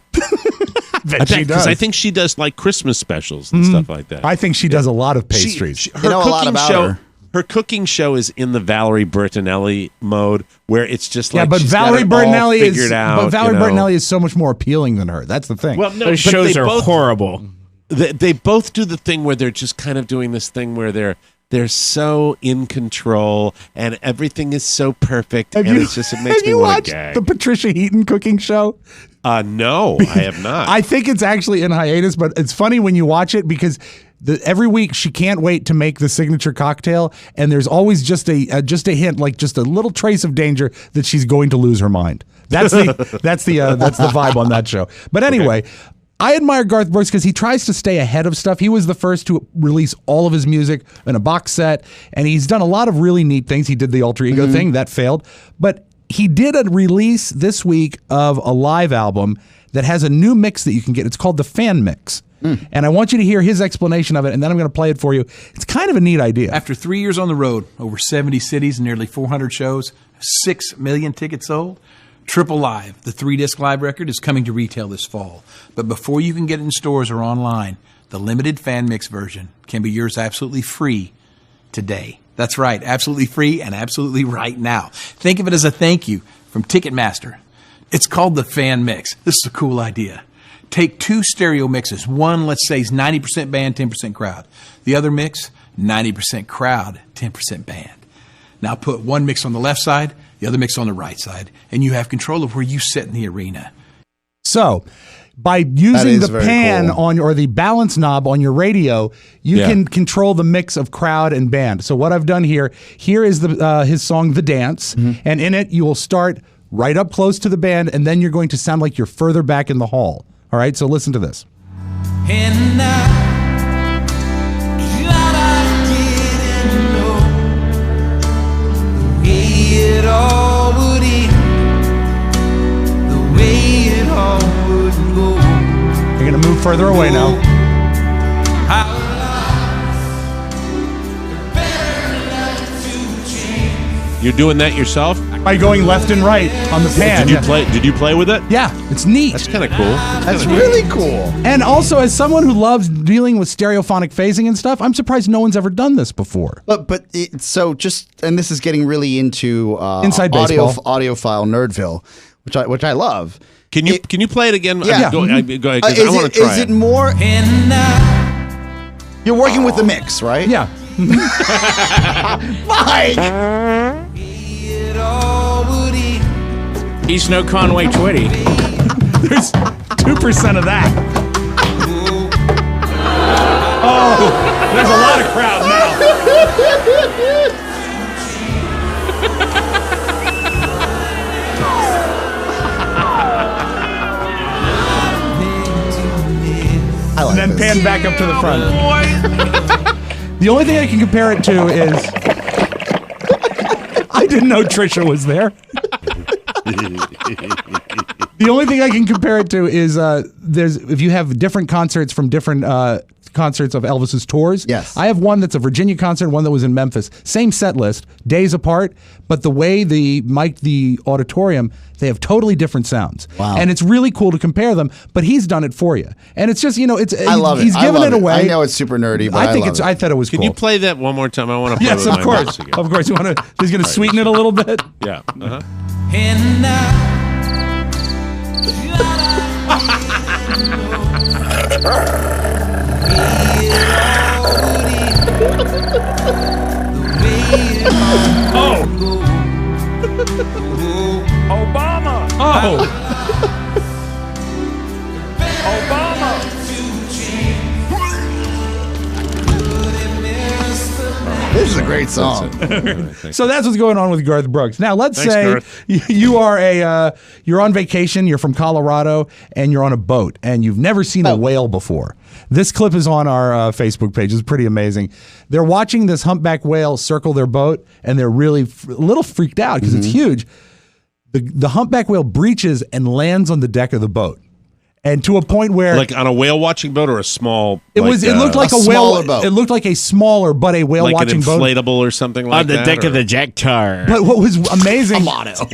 Bet she does. Because I think she does like Christmas specials and stuff like that. I think she does a lot of pastries. Her cooking show is in the Valerie Bertinelli mode, where it's just like but she's Valerie got it all Bertinelli is figured out, but Valerie Bertinelli is so much more appealing than her. That's the thing. Well, no, Those shows are horrible. They both do the thing where they're just kind of doing this thing where they're so in control and everything is so perfect, and it makes me want to Have you watched gag. the Patricia Heaton cooking show? No, I have not. I think it's actually in hiatus, but it's funny when you watch it because every week she can't wait to make the signature cocktail, and there's always just a hint, like just a little trace of danger that she's going to lose her mind. That's the vibe on that show. But anyway. Okay. I admire Garth Brooks because he tries to stay ahead of stuff. He was the first to release all of his music in a box set, and he's done a lot of really neat things. He did the alter ego thing. That failed. But he did a release this week of a live album that has a new mix that you can get. It's called the Fan Mix. And I want you to hear his explanation of it, and then I'm going to play it for you. It's kind of a neat idea. After 3 years on the road, over 70 cities, nearly 400 shows, 6 million tickets sold, Triple Live, the 3-disc live record, is coming to retail this fall. But before you can get it in stores or online, the limited Fan Mix version can be yours absolutely free today. That's right, absolutely free and absolutely right now. Think of it as a thank you from Ticketmaster. It's called the Fan Mix. This is a cool idea. Take 2 stereo mixes. One, let's say, is 90% band, 10% crowd. The other mix, 90% crowd, 10% band. Now put one mix on the left side, the other mix on the right side, and you have control of where you sit in the arena. So, by using the pan or the balance knob on your radio, you can control the mix of crowd and band. So what I've done here is his song "The Dance," and in it you will start right up close to the band, and then you're going to sound like you're further back in the hall. All right, so listen to this. And now, glad I didn't know the way it all would end, the way it all would go. You're going to move further away now. You're doing that yourself? By going left and right on the pan. Did you play with it? Yeah, it's neat. That's kind of cool. That's really cool. And also, as someone who loves dealing with stereophonic phasing and stuff, I'm surprised no one's ever done this before. But and this is getting really into Inside baseball, audiophile Nerdville, which I love. Can you play it again? Yeah. Go ahead, because I want to try Is it more? You're working with the mix, right? Yeah. Mike! He's no Conway Twitty. There's 2% of that. Oh, there's a lot of crowd now. And then pan back up to the front. The only thing I can compare it to is I didn't know Trisha was there. The only thing I can compare it to is if you have different concerts from different concerts of Elvis's tours. Yes. I have one that's a Virginia concert, one that was in Memphis. Same set list, days apart, but the way they mic'd the auditorium, they have totally different sounds. Wow. And it's really cool to compare them, but he's done it for you. And it's just, I love it. He's given it away. I know it's super nerdy, but I thought it was cool. Can you play that one more time? I want to play Yes, with of my course. mouse again. Of course. He's going to sweeten it a little bit. Yeah. Uh-huh. And now Obama. Obama. This is a great song. So that's what's going on with Garth Brooks. Now let's Thanks, say Garth. you are you're on vacation, you're from Colorado, and you're on a boat, and you've never seen a whale before. This clip is on our Facebook page. It's pretty amazing. They're watching this humpback whale circle their boat, and they're really a little freaked out because it's huge. The humpback whale breaches and lands on the deck of the boat. And to a point where, like on a whale watching boat or a small, it looked like a whale. smaller boat. It looked like a smaller, but a whale like watching an boat inflatable or something like On the that. deck or- of the Jack Tar. But what was amazing, Amato.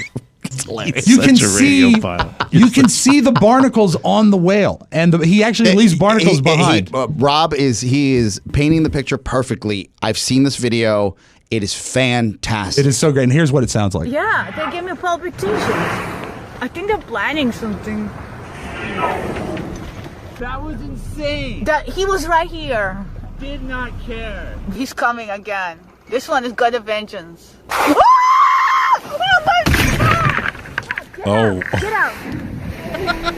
It's hilarious. you can Such a see radiophile. you can see the barnacles on the whale, and he actually leaves barnacles behind. Rob is painting the picture perfectly. I've seen this video. It is fantastic. It is so great, and here's what it sounds like. Yeah, they gave me palpitations. I think they're planning something. That was insane. He was right here. Did not care. He's coming again. This one is God of Vengeance. Oh. Get out.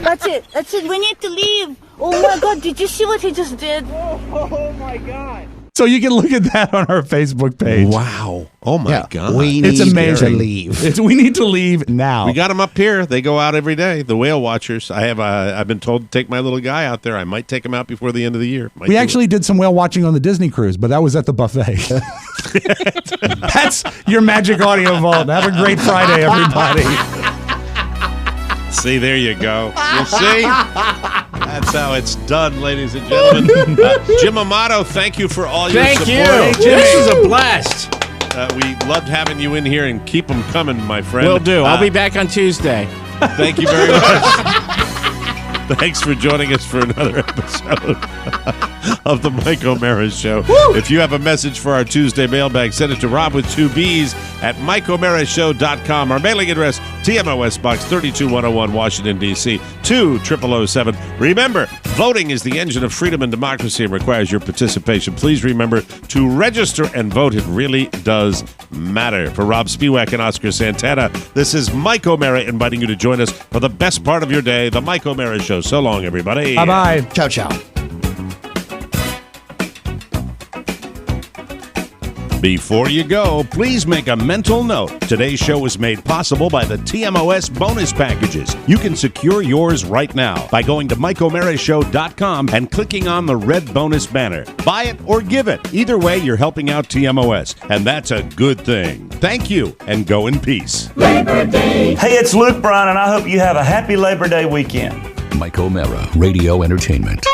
That's it. That's it. We need to leave. Oh my God, did you see what he just did? Oh my God. So you can look at that on our Facebook page. Wow. Oh my God. We It's need amazing. to leave. We need to leave now. We got them up here. They go out every day. The whale watchers. I've been told to take my little guy out there. I might take him out before the end of the year. We actually did some whale watching on the Disney cruise, but that was at the buffet. That's your Magic Audio Vault. Have a great Friday, everybody. See, there you go. You see? That's how it's done, ladies and gentlemen. Jim Amato, thank you for all your support. Thank you. This was a blast. We loved having you in here, and keep them coming, my friend. Will do. I'll be back on Tuesday. Thank you very much. Thanks for joining us for another episode of the Mike O'Mara Show. Woo! If you have a message for our Tuesday mailbag, send it to Rob with 2 B's at MikeO'MaraShow.com. Our mailing address, TMOS Box 32101, Washington, D.C. 20007. Remember, voting is the engine of freedom and democracy and requires your participation. Please remember to register and vote. It really does matter. For Rob Spiewak and Oscar Santana, this is Mike O'Mara inviting you to join us for the best part of your day, the Mike O'Mara Show. So long, everybody. Bye-bye. Ciao, ciao. Before you go, please make a mental note. Today's show was made possible by the TMOS bonus packages. You can secure yours right now by going to MikeO'MaraShow.com and clicking on the red bonus banner. Buy it or give it. Either way, you're helping out TMOS, and that's a good thing. Thank you, and go in peace. Labor Day. Hey, it's Luke Bryan, and I hope you have a happy Labor Day weekend. Mike O'Mara, Radio Entertainment.